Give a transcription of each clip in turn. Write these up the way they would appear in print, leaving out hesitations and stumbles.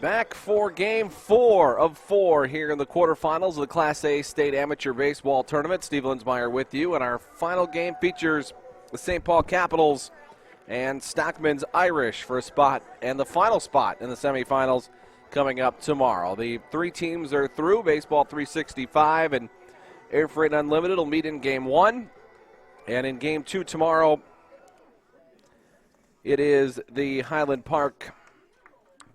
Back for Game 4 of 4 here in the quarterfinals of the Class A State Amateur Baseball Tournament. Steve Linsmeyer with you, and our final game features the St. Paul Capitals and Stockmen's Irish for a spot, and the final spot in the semifinals coming up tomorrow. The three teams are through. Baseball 365 and Air Freight Unlimited will meet in Game 1. And in Game 2 tomorrow, it is the Highland Park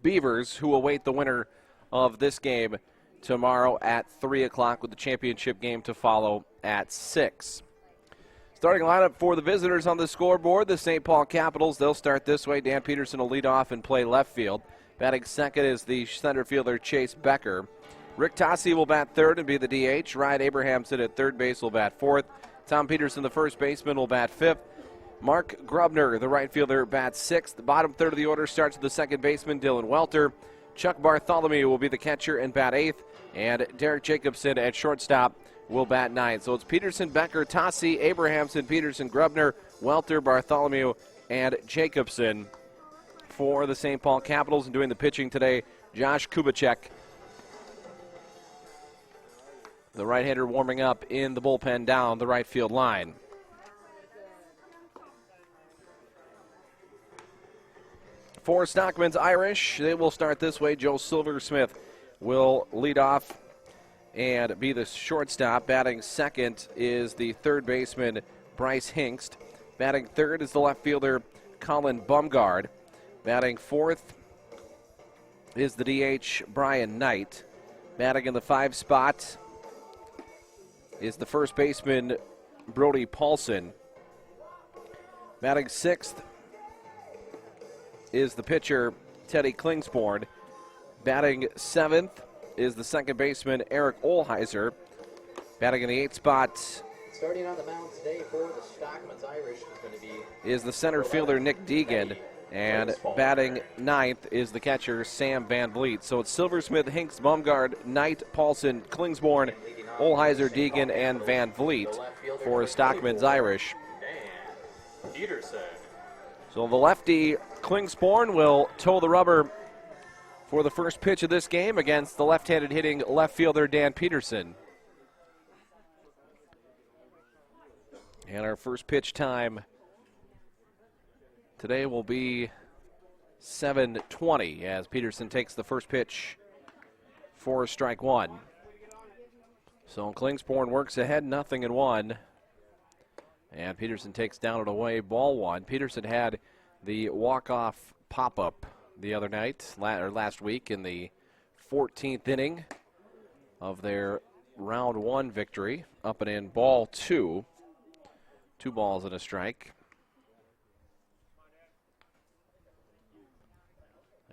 Beavers who await the winner of this game tomorrow at 3 o'clock, with the championship game to follow at 6. Starting lineup for the visitors on the scoreboard, the St. Paul Capitals. They'll start this way. Dan Peterson will lead off and play left field. Batting second is the center fielder Chase Becker. Rick Tossi will bat third and be the DH. Ryan Abrahamson at third base will bat fourth. Tom Peterson, the first baseman, will bat fifth. Mark Grubner, the right fielder, bats sixth. The bottom third of the order starts with the second baseman, Dylan Welter. Chuck Bartholomew will be the catcher and bat eighth. And Derek Jacobson at shortstop will bat ninth. So it's Peterson, Becker, Tossi, Abrahamson, Peterson, Grubner, Welter, Bartholomew, and Jacobson for the St. Paul Capitals. And doing the pitching today, Josh Kubicek, the right-hander, warming up in the bullpen down the right field line. For Stockmen's Irish, they will start this way. Joe Silversmith will lead off and be the shortstop. Batting second is the third baseman, Bryce Hinkst. Batting third is the left fielder, Colin Bumgard. Batting fourth is the DH, Brian Knight. Batting in the 5 spot is the first baseman, Brody Paulson. Batting sixth is the pitcher, Teddy Klingsborn. Batting seventh is the second baseman, Eric Olheiser. Batting in the 8th spot, starting on the mound today for the Stockmen's Irish is the center fielder, Nick Deegan. And batting ninth is the catcher, Sam Van Vliet. So it's Silversmith, Hinks, Bumgard, Knight, Paulson, Klingsborn, Olheiser, Deegan, and Van Vliet for Stockmen's Irish. So the lefty, Klingsborn, will toe the rubber for the first pitch of this game against the left-handed hitting left fielder, Dan Peterson. And our first pitch time today will be 7:20 as Peterson takes the first pitch for strike one. So Klingsborn works ahead, 0-1. And Peterson takes down and away, ball one. Peterson had the walk-off pop-up the other night, or last week, in the 14th inning of their round one victory, up and in ball two. 2 balls and a strike.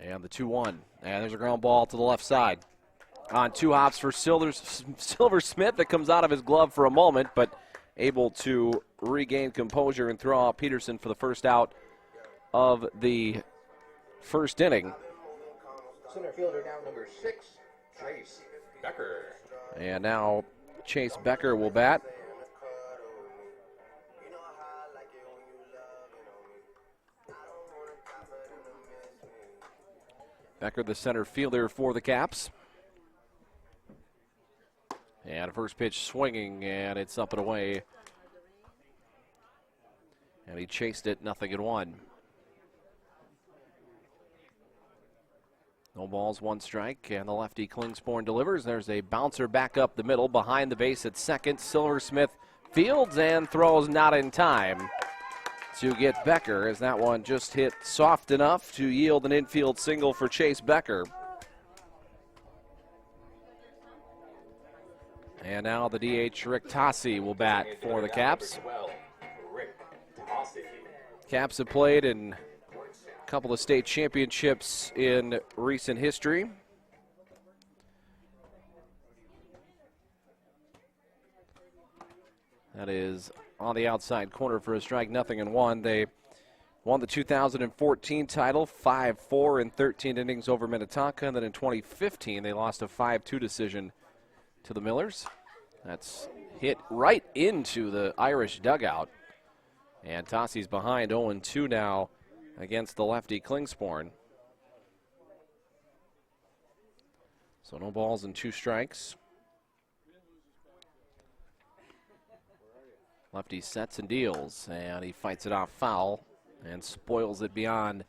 And the 2-1. And there's a ground ball to the left side. On 2 hops for Silversmith that comes out of his glove for a moment, but able to regain composure and throw out Peterson for the first out of the first inning. Center fielder now, number 6, Chase Becker. And now Chase Becker will bat. Becker, the center fielder for the Caps. And first pitch swinging, and it's up and away. And he chased it, 0-1. No balls, 1 strike, and the lefty Klingsborn delivers. There's a bouncer back up the middle, behind the base at second. Silversmith fields and throws not in time to get Becker, as that one just hit soft enough to yield an infield single for Chase Becker. And now the DH, Rick Tossi, will bat for the Caps. Caps have played in a couple of state championships in recent history. That is on the outside corner for a strike, 0-1. They won the 2014 title, 5-4 in 13 innings over Minnetonka. And then in 2015, they lost a 5-2 decision to the Millers. That's hit right into the Irish dugout. And Tossi's behind 0-2 now against the lefty Klingsborn. So no balls and 2 strikes. Lefty sets and deals, and he fights it off foul and spoils it beyond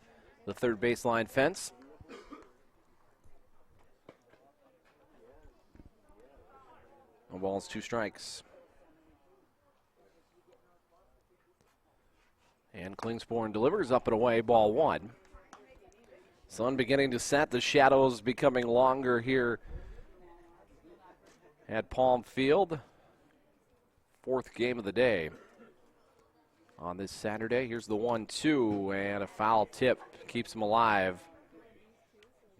the third baseline fence. No balls, 2 strikes. And Klingsporn delivers up and away, ball 1. Sun beginning to set, the shadows becoming longer here at Palm Field. 4th game of the day on this Saturday. Here's the 1-2, and a foul tip keeps him alive.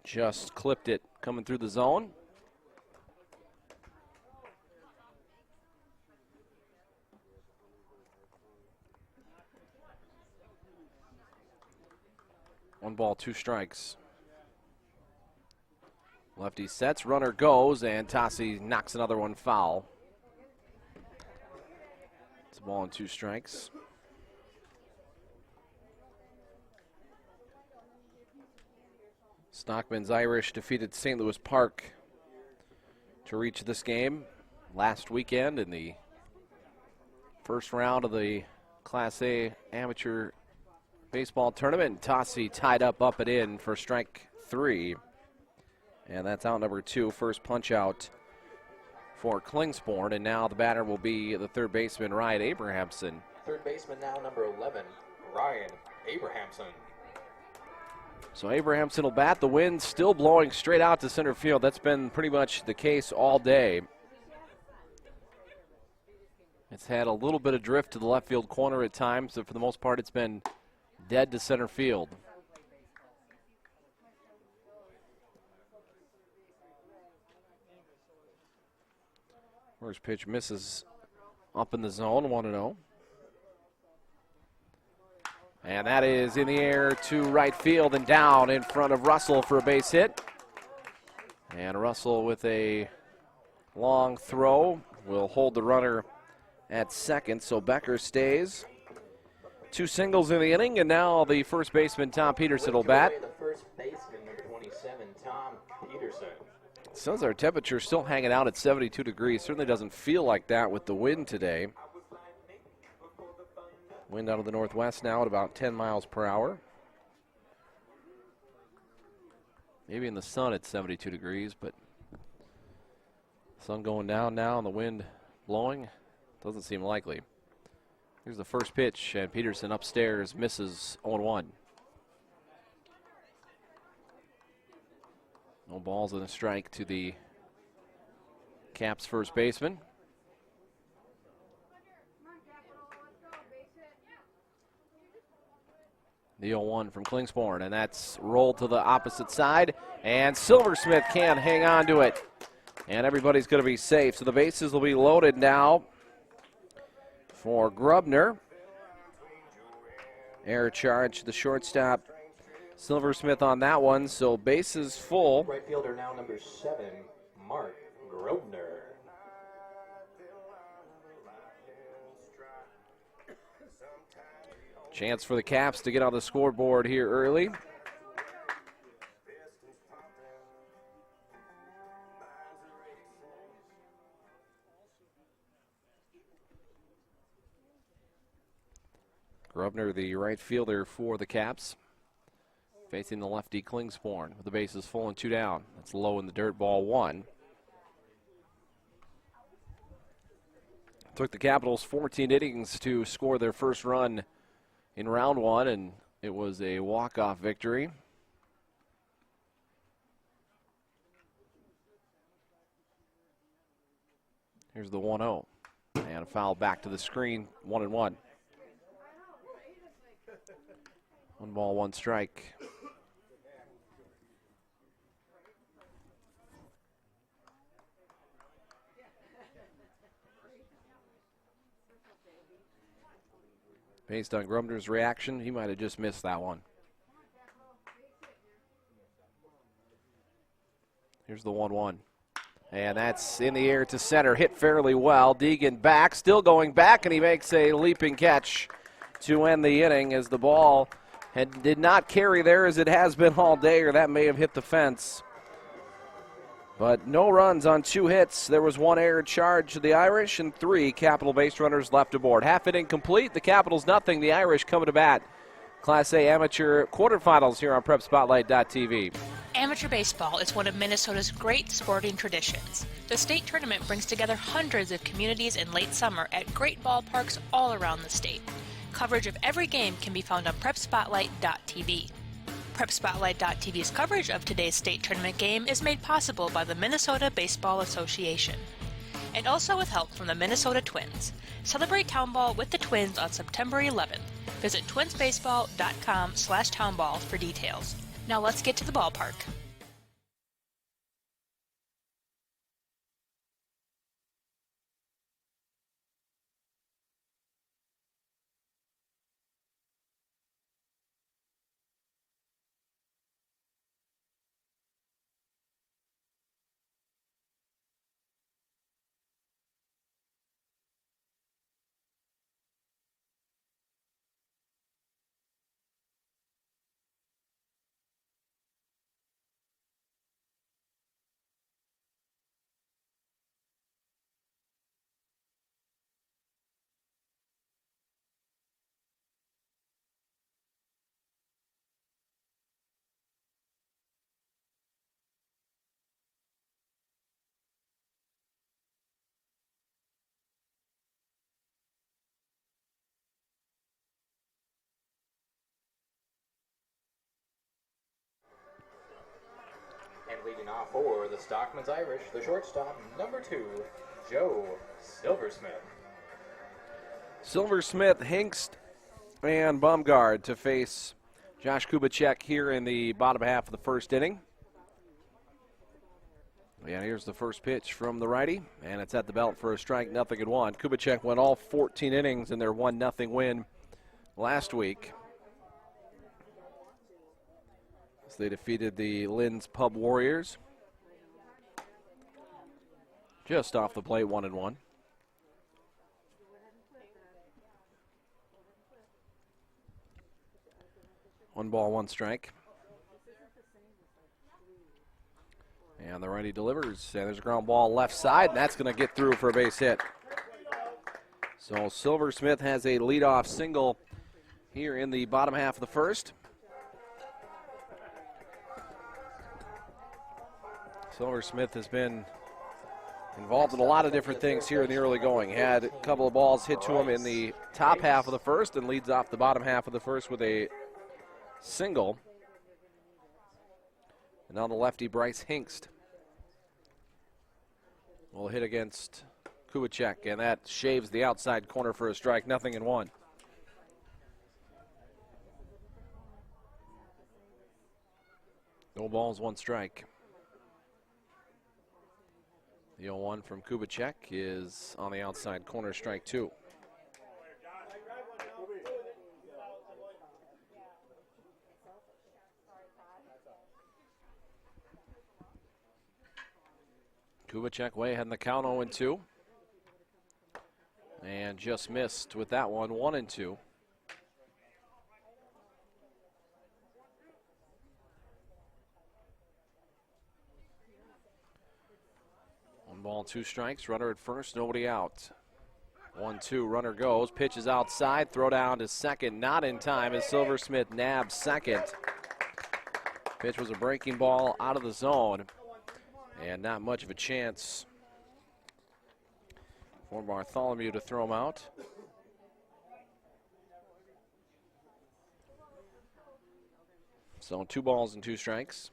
Just clipped it coming through the zone. One ball, 2 strikes. Lefty sets, runner goes, and Tassi knocks another one foul. It's a ball and 2 strikes. Stockmens Irish defeated St. Louis Park to reach this game last weekend in the first round of the Class A amateur baseball tournament. Tassi tied up and in for strike 3. And that's out number 2, first punch out for Klingsporn. And now the batter will be the third baseman, Ryan Abrahamson. Third baseman now, number 11, Ryan Abrahamson. So Abrahamson will bat. The wind still blowing straight out to center field. That's been pretty much the case all day. It's had a little bit of drift to the left field corner at times, but for the most part it's been dead to center field. First pitch misses up in the zone, 1-0. And that is in the air to right field and down in front of Russell for a base hit. And Russell with a long throw will hold the runner at second, so Becker stays. 2 singles in the inning, and now the first baseman, Tom Peterson, will bat. The first baseman, number 27, Tom Peterson. Says our temperature still hanging out at 72 degrees. Certainly doesn't feel like that with the wind today. Wind out of the northwest now at about 10 miles per hour. Maybe in the sun it's 72 degrees, but sun going down now and the wind blowing doesn't seem likely. Here's the first pitch, and Peterson upstairs misses 0-1. No balls and a strike to the Caps first baseman. The 0-1 from Klingsporn, and that's rolled to the opposite side, and Silversmith can't hang on to it. And everybody's going to be safe, so the bases will be loaded now for Grubner. Air charge to the shortstop, Silversmith on that one, so bases full. Right fielder now, number 7, Mark Grobner. Chance for the Caps to get on the scoreboard here early. Grubner, the right fielder for the Caps, facing the lefty Klingsporn with the bases full and 2 down. That's low in the dirt, ball 1. Took the Capitals 14 innings to score their first run in round 1, and it was a walk-off victory. Here's the 1-0, and a foul back to the screen, 1-1. 1 ball, 1 strike. Based on Grubner's reaction, he might have just missed that one. Here's the 1-1. And that's in the air to center, hit fairly well. Deegan back, still going back, and he makes a leaping catch to end the inning as the ball did not carry there as it has been all day, or that may have hit the fence. But no runs on 2 hits. There was 1 error charge to the Irish and 3 Capital base runners left aboard. Half inning complete. The Capitals nothing. The Irish coming to bat. Class A amateur quarterfinals here on PrepSpotlight.tv. Amateur baseball is one of Minnesota's great sporting traditions. The state tournament brings together hundreds of communities in late summer at great ballparks all around the state. Coverage of every game can be found on PrepSpotlight.tv. PrepSpotlight.tv's coverage of today's state tournament game is made possible by the Minnesota Baseball Association, and also with help from the Minnesota Twins. Celebrate Townball with the Twins on September 11th. Visit twinsbaseball.com/townball for details. Now let's get to the ballpark. And leading off for the Stockmens Irish, the shortstop, number 2, Joe Silversmith. Silversmith, Hinkst, and Baumgard to face Josh Kubicek here in the bottom half of the first inning. Yeah, here's the first pitch from the righty, and it's at the belt for a strike, 0-1. Kubicek went all 14 innings in their 1-0 win last week. As they defeated the Lynn's Pub Warriors. Just off the plate, 1-1. One ball, 1 strike. And the righty delivers. And there's a ground ball left side, and that's going to get through for a base hit. So Silversmith has a leadoff single here in the bottom half of the first. Silversmith has been involved in a lot of different things here in the early going. Had a couple of balls hit to him in the top half of the first and leads off the bottom half of the first with a single. And now the lefty Bryce Hinkst will hit against Kubicek, and that shaves the outside corner for a strike, 0-1. No balls, 1 strike. The 0-1 from Kubicek is on the outside corner, strike 2. Kubicek way ahead in the count, 0-2. And just missed with that one, 1-2. One ball, 2 strikes, runner at first, nobody out. 1-2, runner goes, pitches outside, throw down to second, not in time as Silversmith nabs second. Pitch was a breaking ball out of the zone. And not much of a chance for Bartholomew to throw him out. So 2 balls and 2 strikes.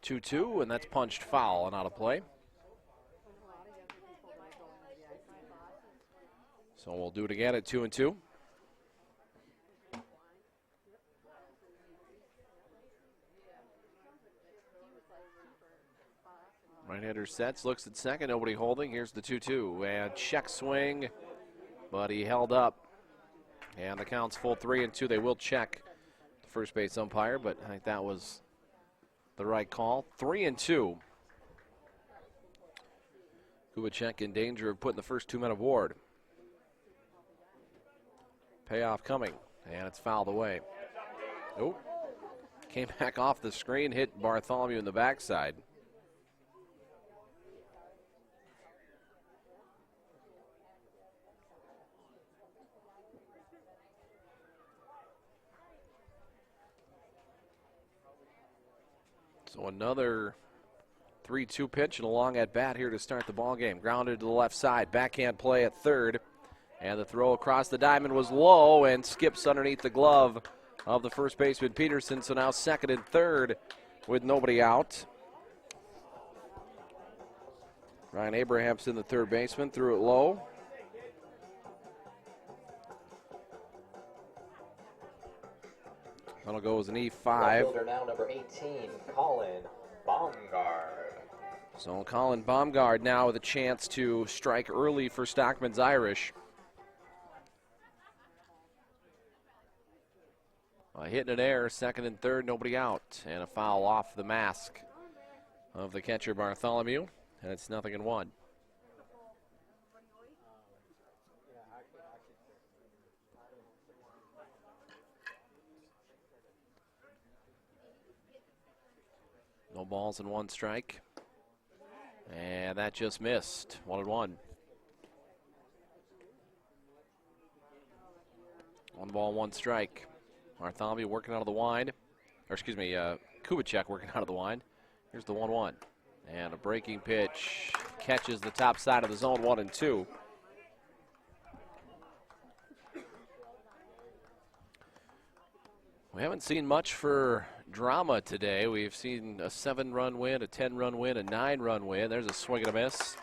2-2, and that's punched foul and out of play. So we'll do it again at 2-2. Right-hander sets, looks at second, nobody holding. Here's the 2-2, and check swing, but he held up. And the count's full 3-2. They will check the first base umpire, but I think that was the right call. 3-2. Kubicek in danger of putting the first 2 men aboard. Payoff coming, and it's fouled away. Oh, Came back off the screen, hit Bartholomew in the backside. So another 3-2 pitch and a long at bat here to start the ball game. Grounded to the left side. Backhand play at third. And the throw across the diamond was low and skips underneath the glove of the first baseman Peterson. So now second and third with nobody out. Ryan Abrahamson, the third baseman, threw it low. That'll go as an E5. Fielder now, number 18, Colin Baumgard. So Colin Baumgard now with a chance to strike early for Stockmen's Irish. A hit and an error, second and third, nobody out. And a foul off the mask of the catcher Bartholomew. And it's 0-1. No balls and one strike. And that just missed. 1-1. One ball, one strike. Bartholomew working out of the wind. Or excuse me, Kubicek working out of the wind. Here's the 1-1. And a breaking pitch catches the top side of the zone, 1-2. We haven't seen much for drama today. We've seen a 7-run win, a 10-run win, a 9-run win. There's a swing and a miss.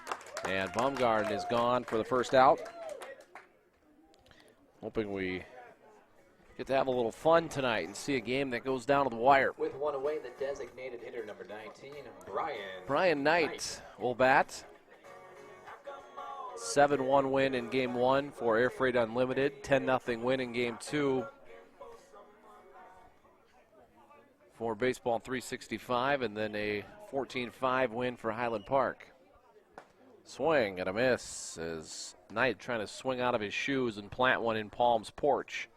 And Baumgard is gone for the first out. Hoping we get to have a little fun tonight and see a game that goes down to the wire. With one away, the designated hitter, number 19, Brian Knight will bat. 7-1 win in game one for Air Freight Unlimited. 10-0 win in game two for Baseball 365, and then a 14-5 win for Highland Park. Swing and a miss as Knight trying to swing out of his shoes and plant one in Palm's porch.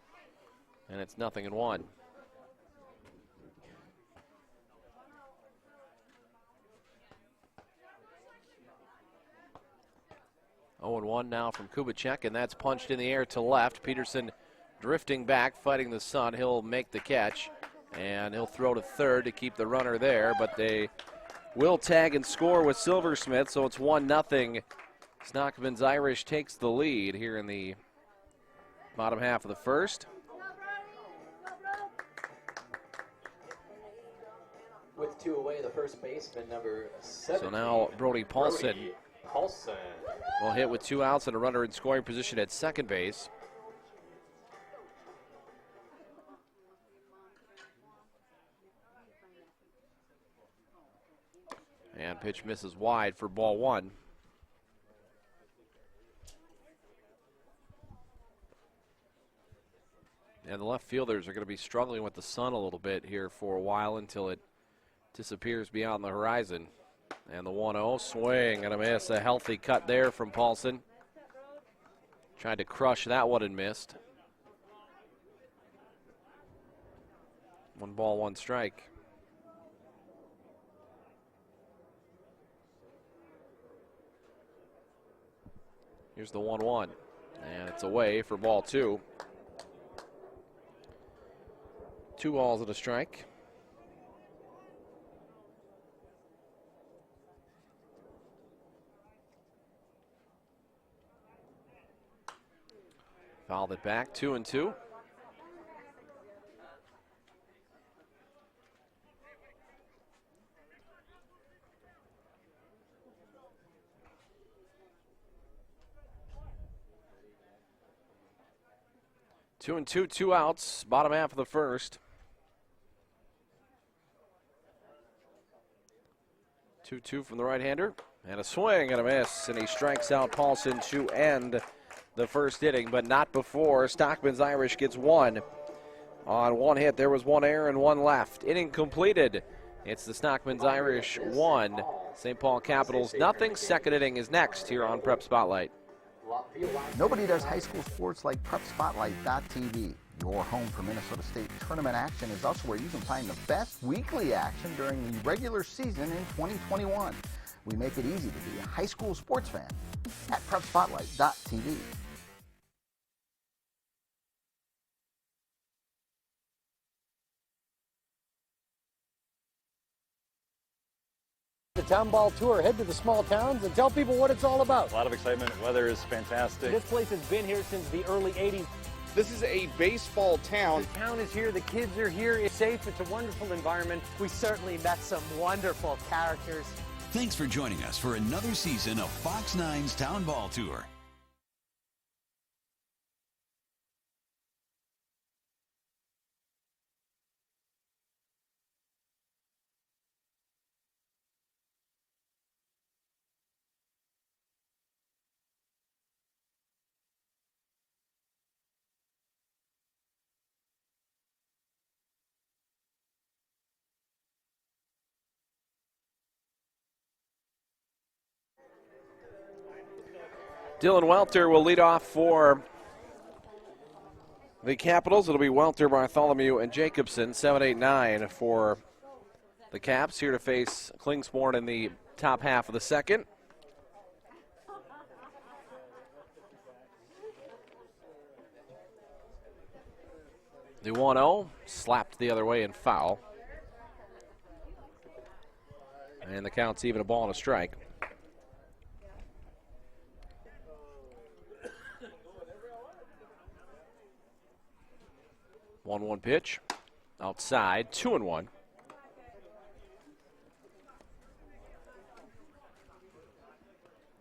And it's 0-1. Oh, 0-1 now from Kubicek, and that's punched in the air to left. Peterson drifting back, fighting the sun. He'll make the catch. And he'll throw to third to keep the runner there, but they will tag and score with Silversmith, so it's 1-0. Stockmen's Irish takes the lead here in the bottom half of the first. With two away, the first baseman, number 7. So now Brody Paulson Paulson. will hit with 2 outs and a runner in scoring position at second base. And pitch misses wide for ball one. And the left fielders are going to be struggling with the sun a little bit here for a while until it disappears beyond the horizon. And the 1-0 swing and a miss. A healthy cut there from Paulson. Tried to crush that one and missed. 1 ball, 1 strike. Here's the 1-1, and it's away for ball 2. 2 balls and a strike. Fouled it back, 2-2. Two and two, 2 outs, bottom half of the first. 2-2 from the right-hander, and a swing and a miss, and he strikes out Paulson to end the first inning, but not before Stockmen's Irish gets 1. On 1 hit, there was 1 error and 1 left. Inning completed. It's the Stockmen's Irish 1, St. Paul Capitals nothing. Second inning is next here on Prep Spotlight. Nobody does high school sports like PrepSpotlight.tv. Your home for Minnesota State tournament action is also where you can find the best weekly action during the regular season in 2021. We make it easy to be a high school sports fan at prepspotlight.tv. The Town Ball Tour. Head to the small towns and tell people what it's all about. A lot of excitement. Weather is fantastic. This place has been here since the early 80s. This is a baseball town. The town is here. The kids are here. It's safe. It's a wonderful environment. We certainly met some wonderful characters. Thanks for joining us for another season of Fox 9's Town Ball Tour. Dylan Welter will lead off for the Capitals. It'll be Welter, Bartholomew, and Jacobson. 7, 8, 9 for the Caps, here to face Klingspor in the top half of the second. The 1-0 slapped the other way and foul. And the count's even, a ball and a strike. One pitch, outside, 2-1.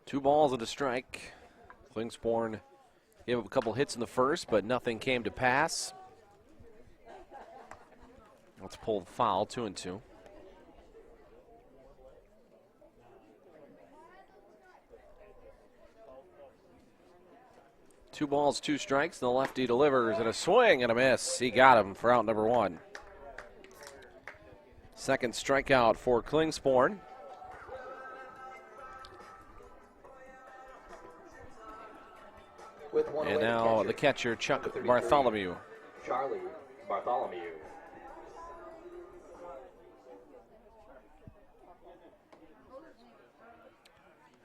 Two balls and a strike. Klingspor gave up a couple hits in the first, but nothing came to pass. Let's pull the foul, 2-2. Two balls, two strikes. The lefty delivers, and a swing and a miss. He got him for out number one. Second strikeout for Klingspor. And now the catcher, Chuck Bartholomew. Charlie Bartholomew.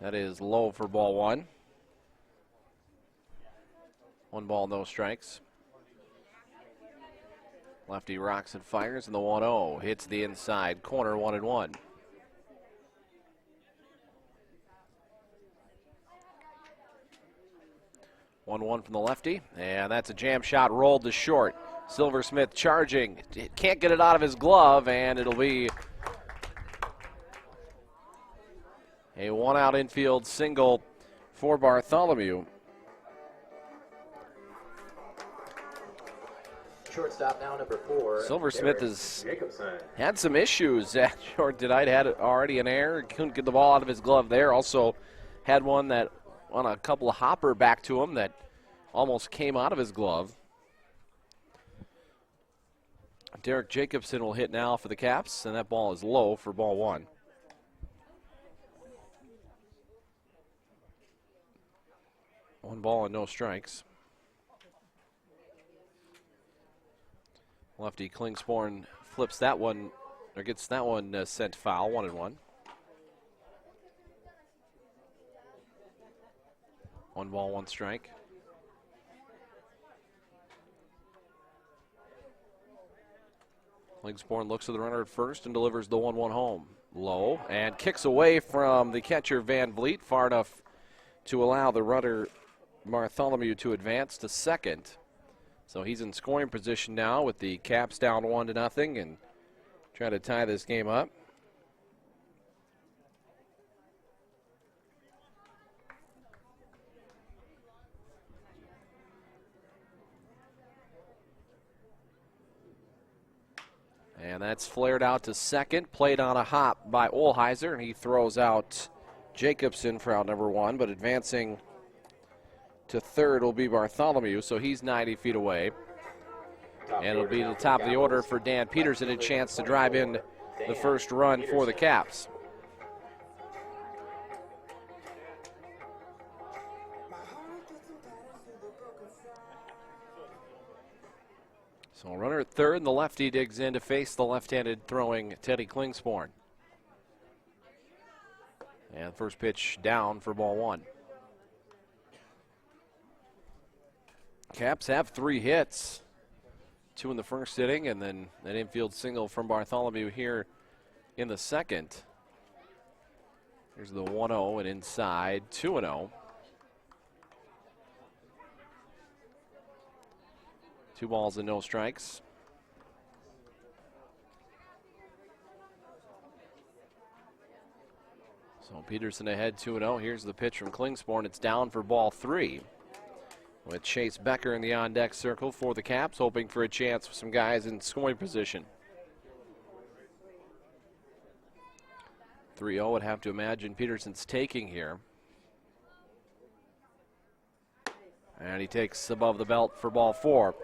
That is low for ball one. One ball, no strikes. Lefty rocks and fires, and the 1-0 hits the inside corner, 1-1. One from the lefty, and that's a jam shot rolled to short. Silversmith charging, can't get it out of his glove, and it'll be a one-out infield single for Bartholomew. Shortstop now, number 4. Silversmith has Jacobson. had some issues at short tonight. Had already an error, couldn't get the ball out of his glove there. Also had one that on a couple of hopper back to him that almost came out of his glove. Derek Jacobson will hit now for the Caps, and that ball is low for ball one. One ball and no strikes. Lefty Klingspor flips that one, or gets that one sent foul, 1-1. One ball, one strike. Klingspor looks at the runner at first and delivers the 1-1 home. Low, and kicks away from the catcher Van Vliet, far enough to allow the runner Bartholomew to advance to second. So he's in scoring position now with the Caps down 1-0 and trying to tie this game up. And that's flared out to second, played on a hop by Olheiser, and he throws out Jacobson for out number one, but advancing to third will be Bartholomew, so he's 90 feet away. And it'll be the top of the order for Dan Peterson, a chance to drive in the first run for the Caps. So runner at third, and the lefty digs in to face the left-handed throwing Teddy Klingsporn. And first pitch down for ball one. Caps have 3 hits. 2 in the first inning, and then an infield single from Bartholomew here in the second. Here's the 1-0 and inside, 2-0. 2 balls and no strikes. So Peterson ahead 2-0. Here's the pitch from Klingsporn. It's down for ball 3. With Chase Becker in the on-deck circle for the Caps, hoping for a chance with some guys in scoring position. 3-0 would have to imagine Peterson's taking here. And he takes above the belt for ball 4.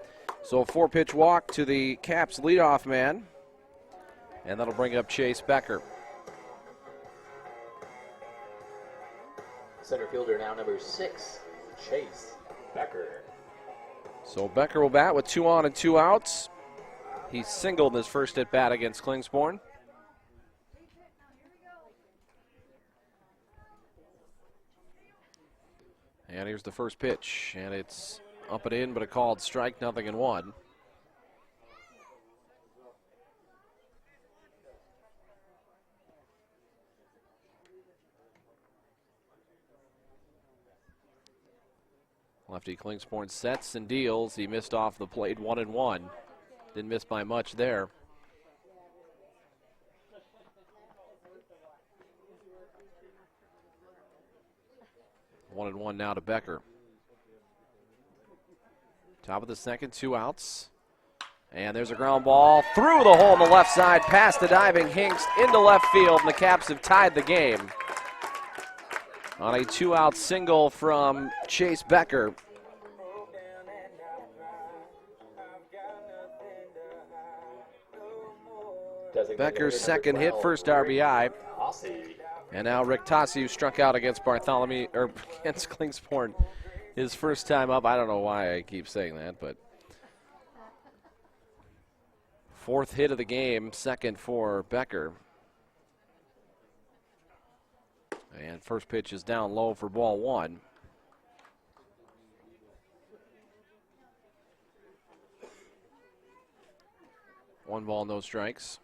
So a 4-pitch walk to the Caps leadoff man. And that'll bring up Chase Becker. Center fielder now number 6, Chase Becker. So Becker will bat with 2 on and 2 outs. He singled his first at bat against Klingsporn. And here's the first pitch, and it's up and in, but a called strike, 0-1. Lefty Klingsporn sets and deals. He missed off the plate, 1-1. Didn't miss by much there. One and one now to Becker. Top of the second, 2 outs. And there's a ground ball through the hole on the left side, past the diving Hinks into left field, and the Caps have tied the game on a 2-out single from Chase Becker. Becker's second hit, first RBI. And now Rick Tossi, who struck out against Bartholomew, or against Klingsporn, his first time up. I don't know why I keep saying that, but 4th hit of the game, second for Becker. And first pitch is down low for ball 1. One ball, no strikes.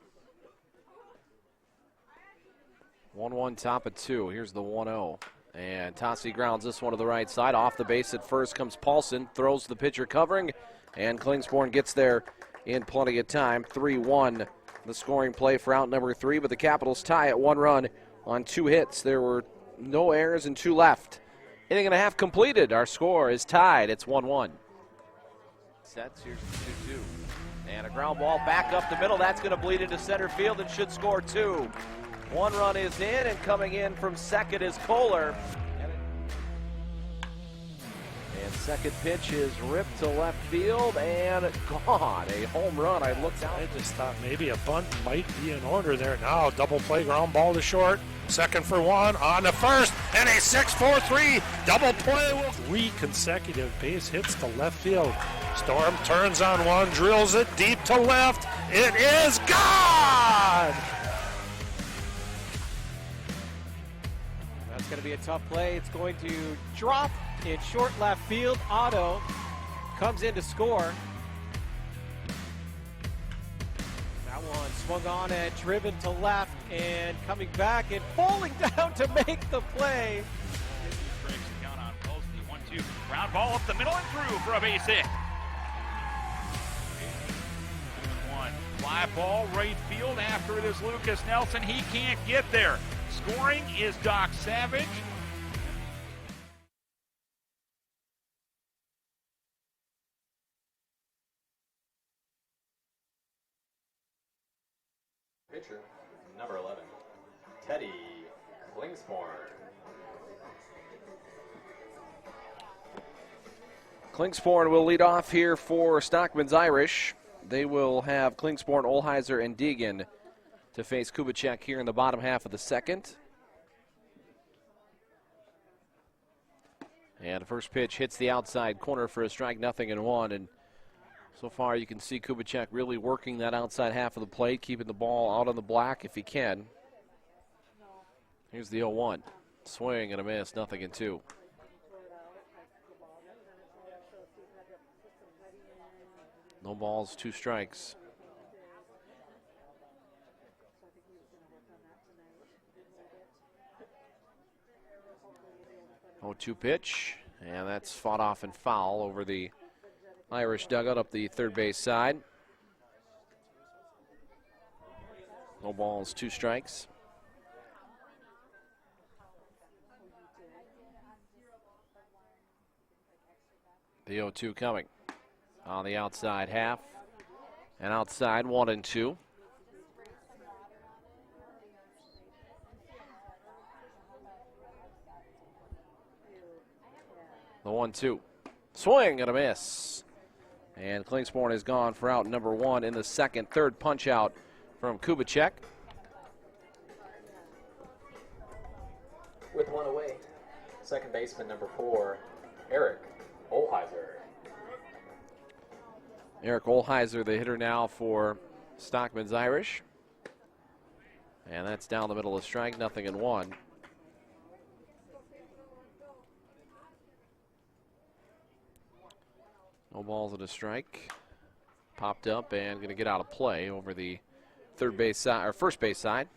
1-1 top of 2. Here's the 1-0. And Tossi grounds this one to the right side. Off the base at first comes Paulson. Throws the pitcher covering. And Klingsporn gets there in plenty of time. 3-1 the scoring play for out number 3. But the Capitals tie at 1 run on 2 hits. There were no errors and 2 left. Inning and a half completed. Our score is tied. It's 1-1. Sets. Here's the 2-2. And a ground ball back up the middle. That's going to bleed into center field and should score 2. 1 run is in, and coming in from second is Kohler. And second pitch is ripped to left field and gone. A home run. I looked out. I just thought maybe a bunt might be in order there. Now double play, ground ball to short. Second for 1, on to first, and a 6-4-3 double play with 3 consecutive base hits to left field. Storm turns on 1, drills it deep to left. It is gone! That's going to be a tough play. It's going to drop in short left field. Otto comes in to score. That one swung on and driven to left and coming back and falling down to make the play. Breaks the count on Posty. 1-2. Ground ball up the middle and through for a base hit. 2-1. Fly ball right field. After it is Lucas Nelson. He can't get there. Scoring is Doc Savage. Pitcher, number 11, Teddy Klingsporn. Klingsporn will lead off here for Stockmens Irish. They will have Klingsporn, Olheiser, and Deegan to face Kubicek here in the bottom half of the second. And the first pitch hits the outside corner for a strike, 0-1. And So far, you can see Kubicek really working that outside half of the plate, keeping the ball out on the black if he can. Here's the 0-1. Swing and a miss, 0-2. No balls, 2 strikes. 0-2 pitch, and that's fought off and foul over the Irish dugout up the third base side. No balls, 2 strikes. The 0-2 coming on the outside half, and outside 1-2. The 1-2. Swing and a miss. And Klingsborn is gone for out number 1 in the second. Third punch out from Kubicek. With 1 away, second baseman number 4, Eric Olheiser. Eric Olheiser, the hitter now for Stockmen's Irish. And that's down the middle of strike, 0-1. No balls and a strike. Popped up and going to get out of play over the third base side, or first base side.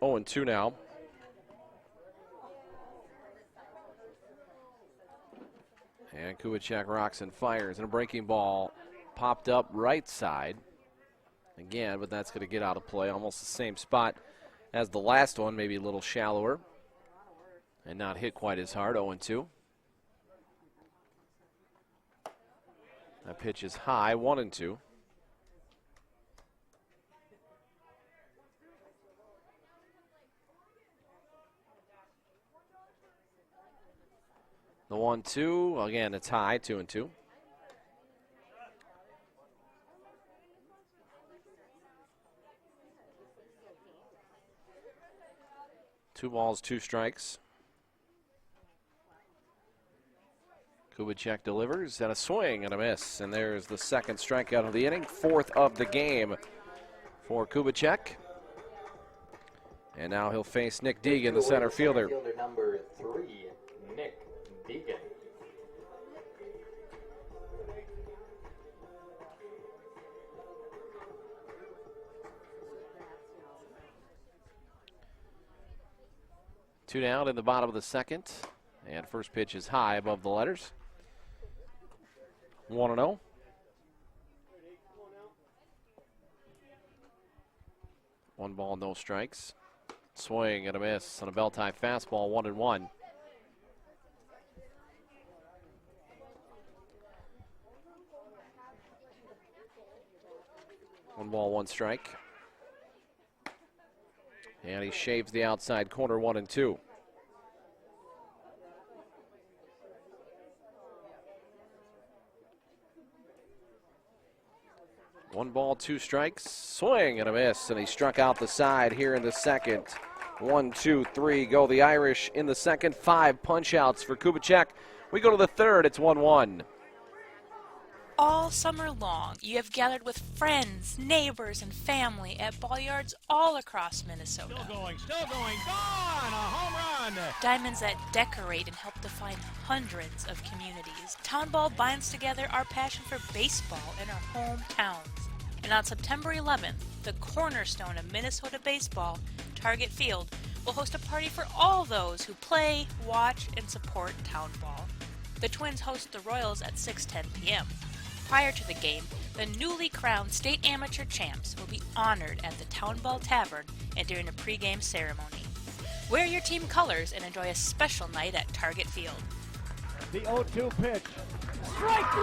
0-2 now. And Kubicek rocks and fires, and a breaking ball popped up right side again, but that's going to get out of play. Almost the same spot as the last one, maybe a little shallower, and not hit quite as hard. 0-2. That pitch is high, 1-2. The 1-2, again, it's high, 2-2. Two balls, 2 strikes. Kubicek delivers, and a swing and a miss. And there's the second strikeout of the inning, 4th of the game for Kubicek. And now he'll face Nick Deegan, the center fielder. Fielder number 3, Nick Deegan. Two down in the bottom of the second. And first pitch is high above the letters. 1-0. One ball, no strikes. Swing and a miss on a bell-tie fastball, 1-1. One ball, 1 strike. And he shaves the outside corner, 1-2. One ball, 2 strikes, swing and a miss, and he struck out the side here in the second. 1, 2, 3, go the Irish in the second. 5 punch-outs for Kubicek. We go to the third, it's 1-1. All summer long, you have gathered with friends, neighbors, and family at ball yards all across Minnesota. Still going, gone! A home run! Diamonds that decorate and help define hundreds of communities. Town Ball binds together our passion for baseball in our hometowns. And on September 11th, the cornerstone of Minnesota baseball, Target Field, will host a party for all those who play, watch, and support Town Ball. The Twins host the Royals at 6:10 p.m. Prior to the game, the newly crowned state amateur champs will be honored at the Town Ball Tavern and during a pregame ceremony. Wear your team colors and enjoy a special night at Target Field. The 0-2 pitch. Strike 3!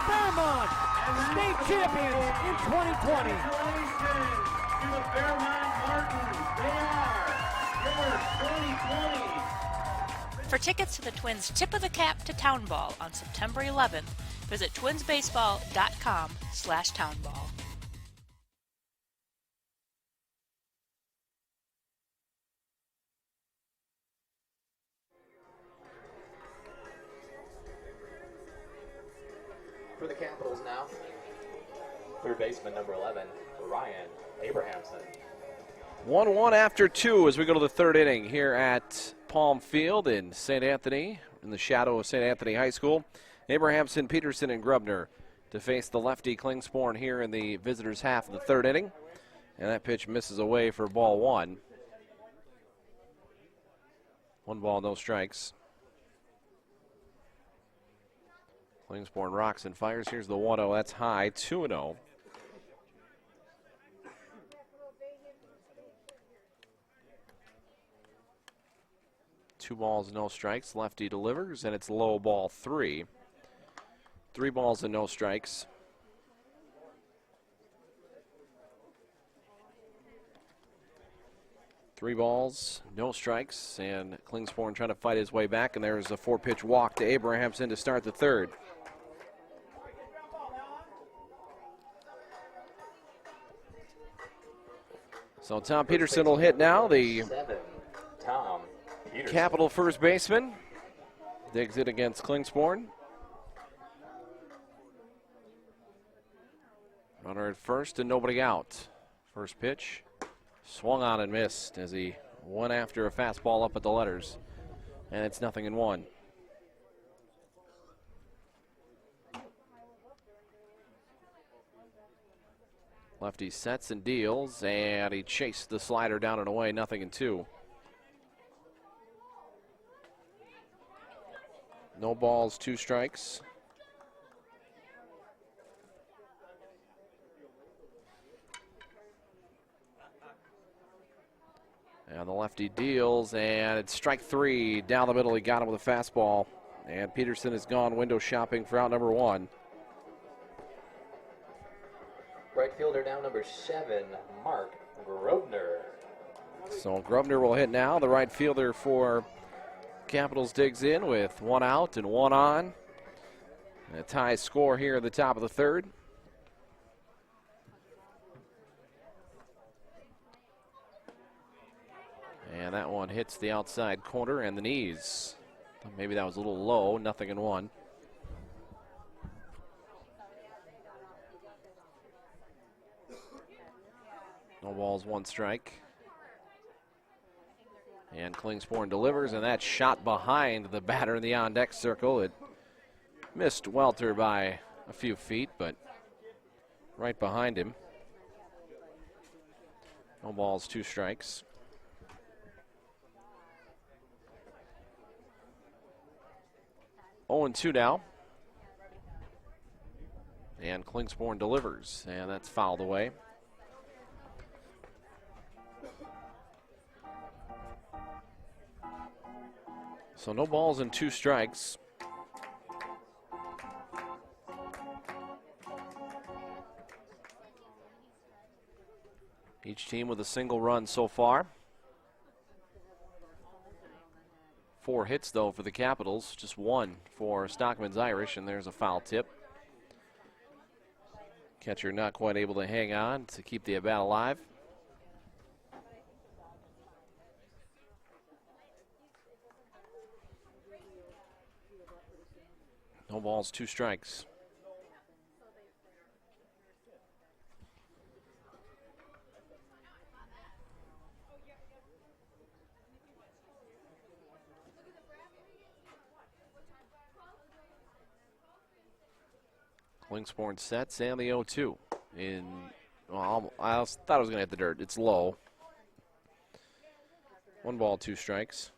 Fairmont, state champions in 2020. Congratulations to the Fairmont Martins. They are your 2020. For tickets to the Twins' Tip of the Cap to Town Ball on September 11th, visit twinsbaseball.com/townball. For the Capitals now, third baseman number 11, Ryan Abrahamson. 1-1 after 2 as we go to the third inning here at Palm Field in St. Anthony, in the shadow of St. Anthony High School. Abrahamson, Peterson, and Grubner to face the lefty Klingsporn here in the visitors' half of the third inning. And that pitch misses away for ball 1. 1 ball, no strikes. Klingsporn rocks and fires. Here's the 1-0. That's high, 2-0. Two balls, no strikes. Lefty delivers, and it's low, ball 3. 3 balls and no strikes. Three balls, no strikes, and Klingsporn trying to fight his way back, and there's a 4-pitch walk to Abrahamson to start the third. So Tom Peterson will hit now, the Tom Peterson. Capital first baseman. Digs it against Klingsporn. Runner at first and nobody out. First pitch. Swung on and missed as he went after a fastball up at the letters. And it's 0-1. Lefty sets and deals, and he chased the slider down and away, 0-2. No balls, 2 strikes. And the lefty deals, and it's strike 3. Down the middle, he got him with a fastball. And Peterson is gone window shopping for out number 1. Right fielder now, number 7, Mark Grobner. So Grubner will hit now. The right fielder for Capitals digs in with 1 out and 1 on. A tie score here at the top of the third. And that one hits the outside corner and the knees. Maybe that was a little low, 0-1. No balls, 1 strike. And Klingsporn delivers, and that shot behind the batter in the on-deck circle. It missed Welter by a few feet, but right behind him. No balls, 2 strikes. Oh, 0-2 now. And Klingsporn delivers, and that's fouled away. So no balls and 2 strikes. Each team with a single run so far. 4 hits, though, for the Capitals. Just 1 for Stockmens Irish, and there's a foul tip. Catcher not quite able to hang on to keep the at-bat alive. No balls, 2 strikes. Klingsporn sets and the 0-2. Well, I thought I was going to hit the dirt. It's low. 1 ball, 2 strikes.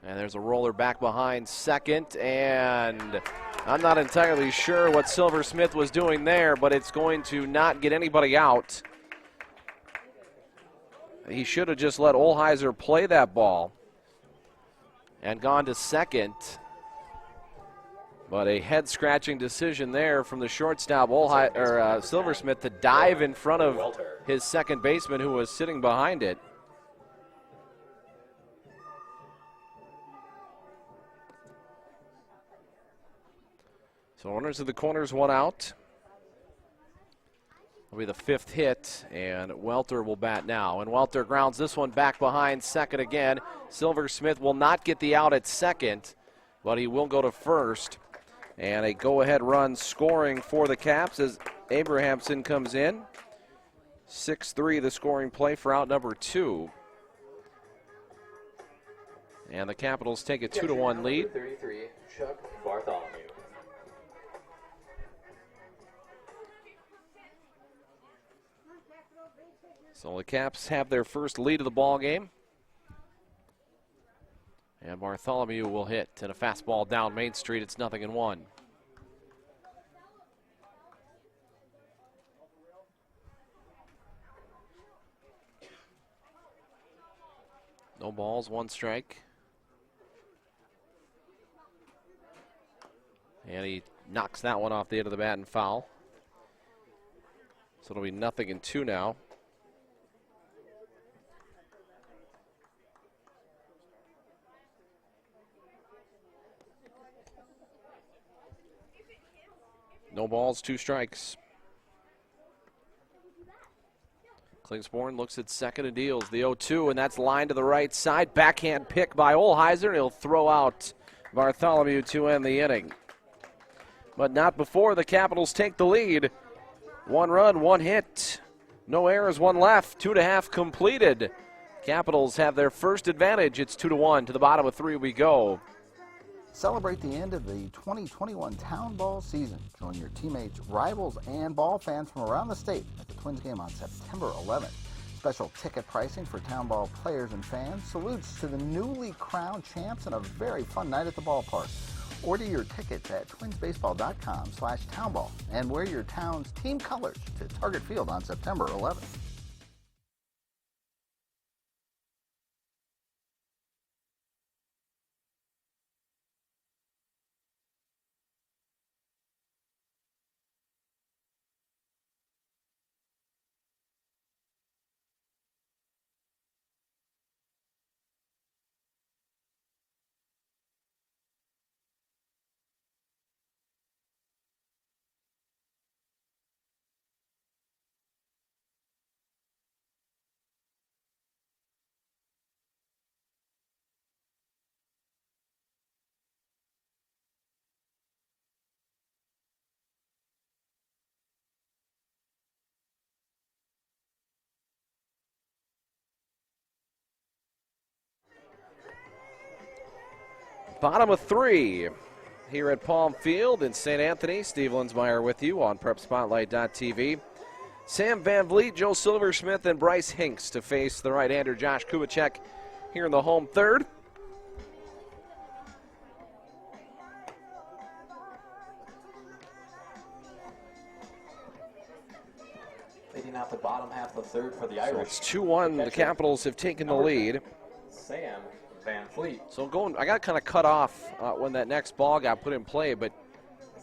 And there's a roller back behind second, and I'm not entirely sure what Silversmith was doing there, but it's going to not get anybody out. He should have just let Olheiser play that ball and gone to second. But a head-scratching decision there from the shortstop, Silversmith, to dive in front of his second baseman who was sitting behind it. So runners at the corners, 1 out. Will be the 5th hit, and Welter will bat now. And Welter grounds this one back behind second again. Silversmith will not get the out at second, but he will go to first. And a go-ahead run scoring for the Caps as Abrahamson comes in. 6-3 the scoring play for out number 2. And the Capitals take a 2-1 lead. 33, Chuck Bartholomew. So the Caps have their first lead of the ball game. And Bartholomew will hit, and a fastball down Main Street. It's 0-1. No balls, 1 strike. And he knocks that one off the end of the bat and foul. So it'll be 0-2 now. No balls, 2 strikes. Klingsborn looks at second and deals the 0-2, and that's lined to the right side. Backhand pick by Olheiser, and he'll throw out Bartholomew to end the inning. But not before the Capitals take the lead. 1 run, 1 hit. No errors, 1 left. 2.5 completed. Capitals have their first advantage. It's 2-1. To the bottom of 3 we go. Celebrate the end of the 2021 Town Ball season. Join your teammates, rivals, and ball fans from around the state at the Twins game on September 11th. Special ticket pricing for Town Ball players and fans. Salutes to the newly crowned champs and a very fun night at the ballpark. Order your tickets at twinsbaseball.com/townball and wear your town's team colors to Target Field on September 11th. Bottom of 3 here at Palm Field in St. Anthony. Steve Linsmeyer with you on PrepSpotlight.tv. Sam Van Vliet, Joe Silversmith, and Bryce Hinks to face the right-hander Josh Kubicek here in the home third. Leading out the bottom half of the third for the So Irish. it's 2-1. The Capitals have taken the lead. Sam Van Vliet. So I got kind of cut off when that next ball got put in play, but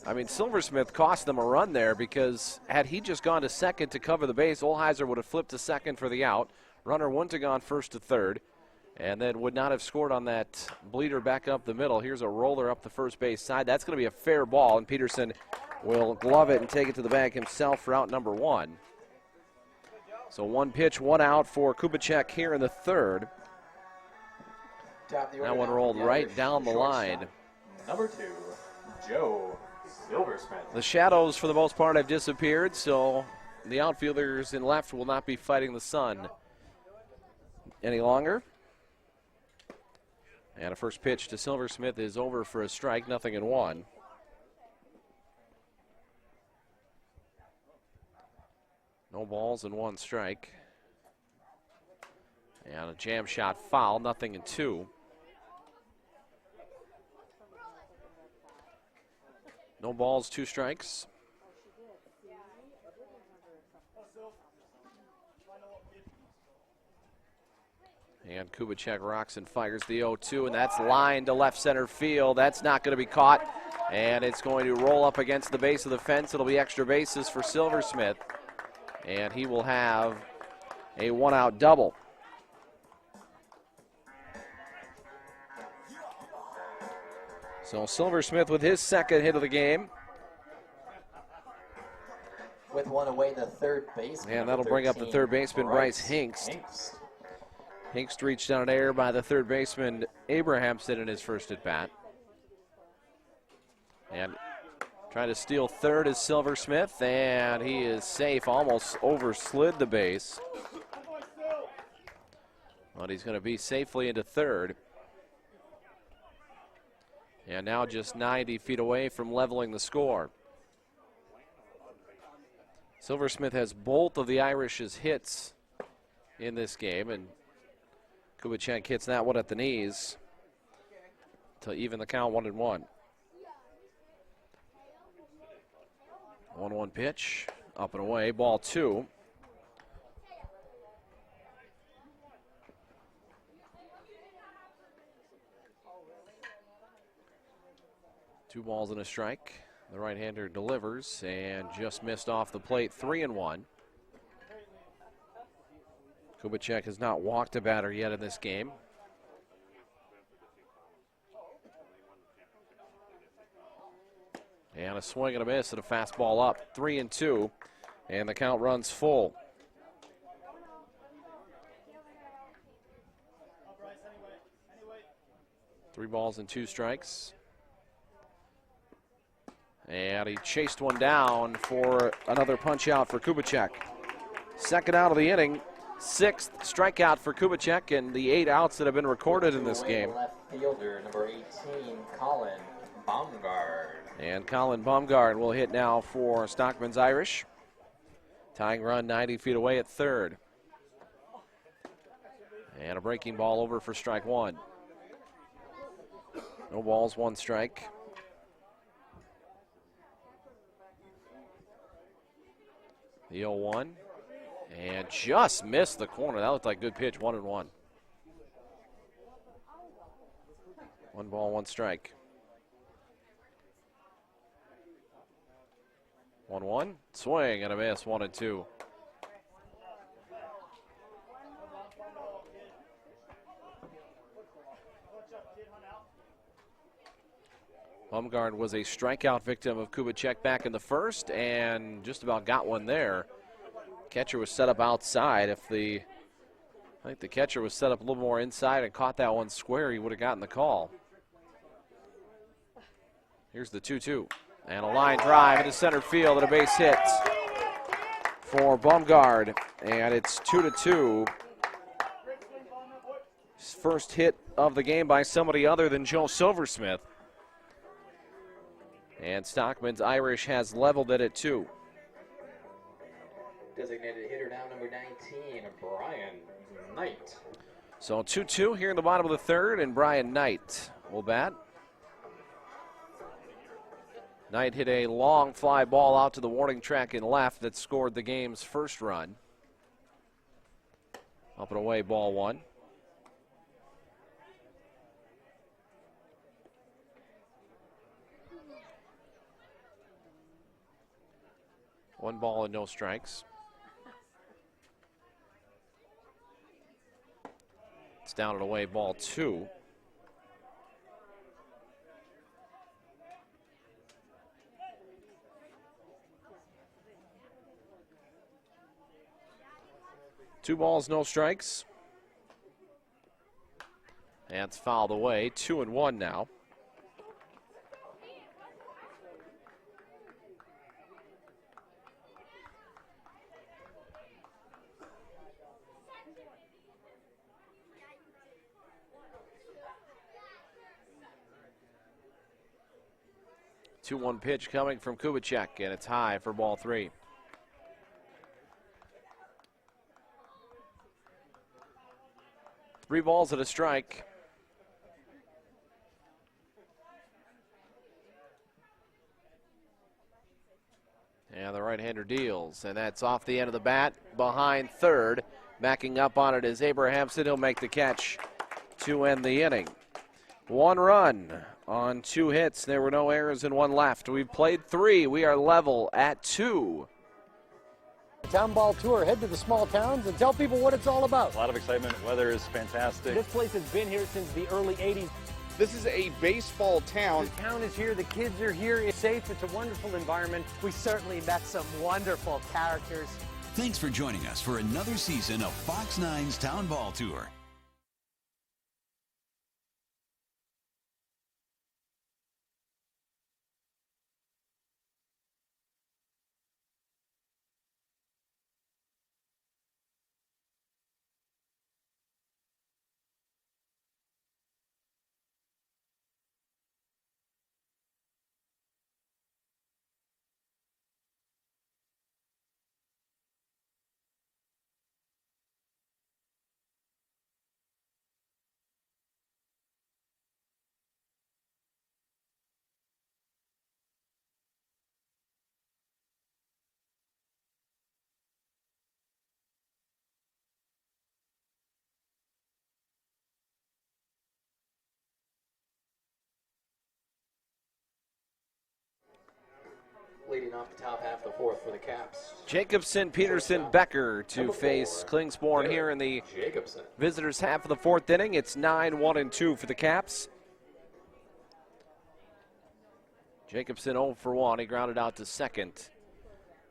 I mean, Silversmith cost them a run there because had he just gone to second to cover the base, Olheiser would have flipped to second for the out. Runner wouldn't have gone first to third, and then would not have scored on that bleeder back up the middle. Here's a roller up the first base side. That's going to be a fair ball, and Peterson will glove it and take it to the bag himself for out number 1. So 1 pitch, 1 out for Kubicek here in the third. That one rolled right down the line. Number 2, Joe Silversmith. The shadows, for the most part, have disappeared, so the outfielders in left will not be fighting the sun any longer. And a first pitch to Silversmith is over for a strike, 0-1. No balls and 1 strike. And a jam shot foul, 0-2. No balls, 2 strikes. And Kubicek rocks and fires the 0-2, and that's lined to left center field. That's not going to be caught, and it's going to roll up against the base of the fence. It'll be extra bases for Silversmith, and he will have a 1-out double. So Silversmith with his second hit of the game. With one away, the third baseman. And that'll bring up the third baseman, Bryce Hinkst. Hinkst reached down an error by the third baseman, Abrahamson, in his first at bat. And trying to steal third is Silversmith, and he is safe, almost overslid the base. But he's going to be safely into third. And now just 90 feet away from leveling the score. Silversmith has both of the Irish's hits in this game, and Kubicek hits that one at the knees to even the count 1-1. 1-1 pitch, up and away, ball 2. Two balls and a strike. The right-hander delivers and just missed off the plate, 3-1. Kubicek has not walked a batter yet in this game. And a swing and a miss and a fastball up, 3-2, and the count runs full. Three balls and 2 strikes. And he chased one down for another punch out for Kubicek. Second out of the inning, 6th strikeout for Kubicek, and the 8 outs that have been recorded in this game. Left fielder, number 18, Colin Baumgard. And Colin Baumgard will hit now for Stockmen's Irish. Tying run 90 feet away at third. And a breaking ball over for strike 1. No balls, 1 strike. The 0-1, and just missed the corner. That looked like a good pitch, 1-1. 1 ball, 1 strike. 1-1, swing and a miss, 1-2. Baumgard was a strikeout victim of Kubicek back in the first and just about got one there. Catcher was set up outside. I think the catcher was set up a little more inside and caught that one square, he would have gotten the call. Here's the 2-2. And a line drive into center field and a base hit for Baumgard. And it's 2-2. His first hit of the game by somebody other than Joe Silversmith. And Stockmen's Irish has leveled it at 2. Designated hitter now, number 19, Brian Knight. So 2-2 here in the bottom of the third, and Brian Knight will bat. Knight hit a long fly ball out to the warning track in left that scored the game's first run. Up and away, ball 1. One ball and no strikes. It's down and away, ball 2. Two balls, no strikes. And it's fouled away, 2-1 now. The 2-1 pitch coming from Kubicek, and it's high for ball 3. Three balls and a strike. And the right-hander deals, and that's off the end of the bat behind third. Backing up on it is Abrahamson. He'll make the catch to end the inning. 1 run on 2 hits. There were no errors and 1 left. We've played 3. We are level at 2. Town Ball Tour. Head to the small towns and tell people what it's all about. A lot of excitement. Weather is fantastic. This place has been here since the early 80s. This is a baseball town. The town is here, the kids are here, it's safe, it's a wonderful environment. We certainly met some wonderful characters. Thanks for joining us for another season of Fox 9's Town Ball Tour. Leading off the top half of the fourth for the Caps. Jacobson, Peterson, Becker to face Klingsborn here in the visitors' half of the fourth inning. It's 9-1-2 for the Caps. Jacobson 0 for 1. He grounded out to second.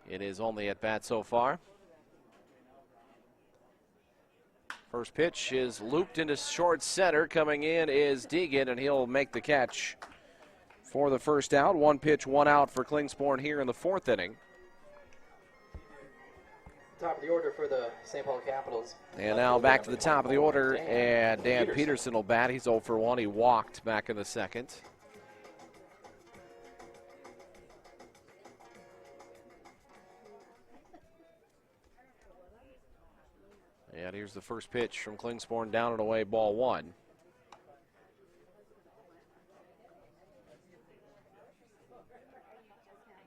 It is only at bat so far. First pitch is looped into short center. Coming in is Deegan, and he'll make the catch for the first out. One pitch, one out for Klingsborn here in the fourth inning. Top of the order for the St. Paul Capitals. And now back to the top of the order, and Dan Peterson will bat. He's 0 for 1. He walked back in the second. And here's the first pitch from Klingsborn, down and away, ball one.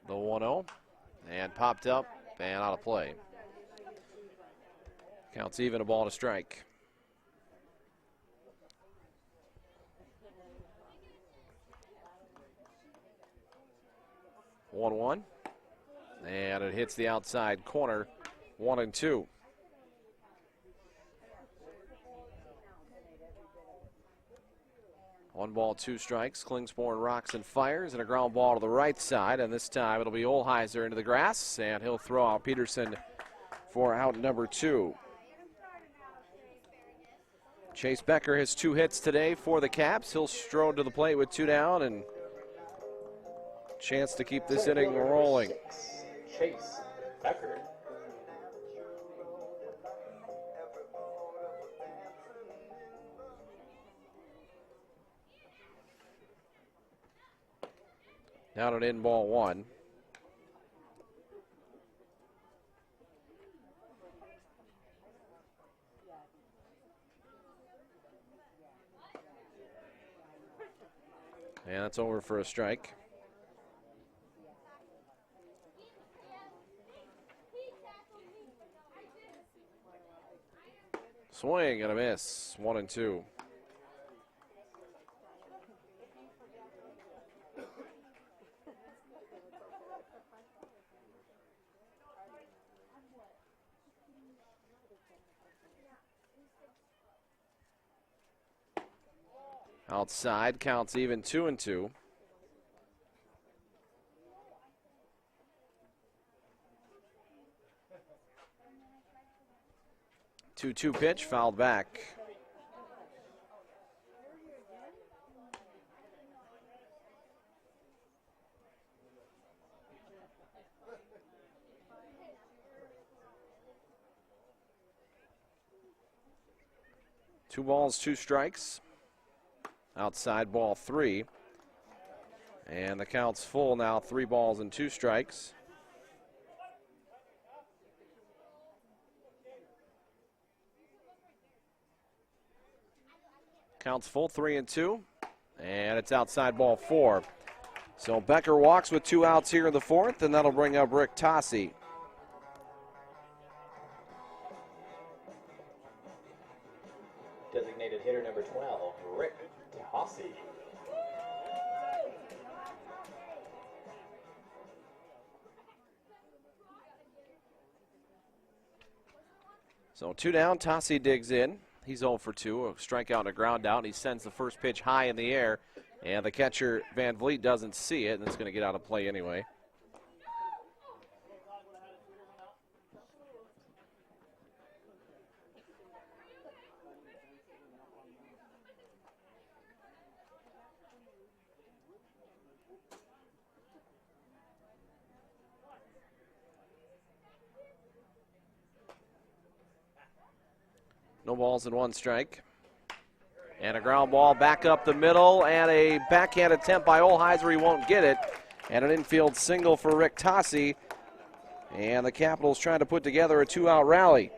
The 1-0, and popped up and out of play. Counts even, a ball and a strike. One, and it hits the outside corner, 1-2. One ball, two strikes. Klingsborn rocks and fires, and a ground ball to the right side. And this time it'll be Olheiser into the grass, and he'll throw out Peterson for out number 2. Chase Becker has 2 hits today for the Caps. He'll strode to the plate with 2 down, and chance to keep this inning rolling. Chase Becker. Down and in, ball one. And that's over for a strike. Swing and a miss, 1-2. Outside, counts even, 2-2. Two pitch, fouled back. Two balls, two strikes. Outside, ball 3. And the count's full now, 3 balls and 2 strikes. Count's full, 3-2. And it's outside, ball 4. So Becker walks with 2 outs here in the fourth, and that'll bring up Rick Tossi. Designated hitter number 12, Rick Tossi. So 2 down, Tossi digs in. He's 0 for 2, a strikeout and a ground out. And he sends the first pitch high in the air, and the catcher, Van Vliet, doesn't see it, and it's going to get out of play anyway. No balls and 1 strike. And a ground ball back up the middle, and a backhand attempt by Olheiser. He won't get it. And an infield single for Rick Tossi. And the Capitals trying to put together a 2-out rally.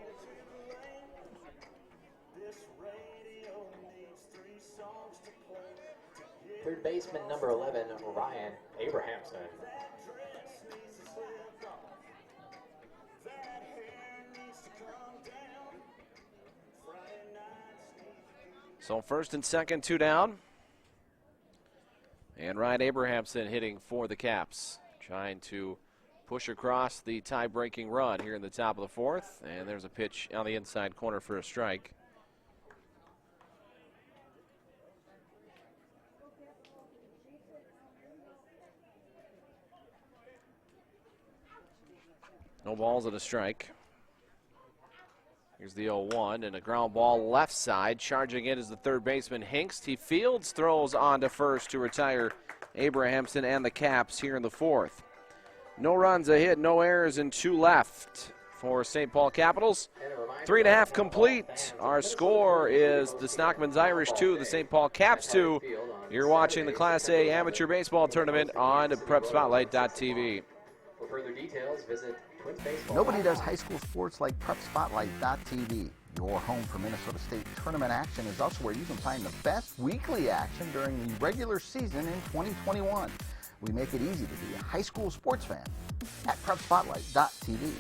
Third baseman number 11, Ryan Abrahamson. So first and second, 2 down. And Ryan Abrahamson hitting for the Caps, trying to push across the tie-breaking run here in the top of the fourth. And there's a pitch on the inside corner for a strike. No balls and a strike. Here's the 0-1 and a ground ball left side. Charging in is the third baseman Hinkst. He fields, throws on to first to retire Abrahamson and the Caps here in the fourth. No runs, a hit, no errors, and 2 left for St. Paul Capitals. 3.5 complete. Our score is the Stockmens Irish 2, the St. Paul Caps 2. You're watching the Class A Amateur Baseball Tournament on PrepSpotlight.tv. For further details, visit Nobody does high school sports like PrepSpotlight.tv. Your home for Minnesota State tournament action is also where you can find the best weekly action during the regular season in 2021. We make it easy to be a high school sports fan at PrepSpotlight.tv.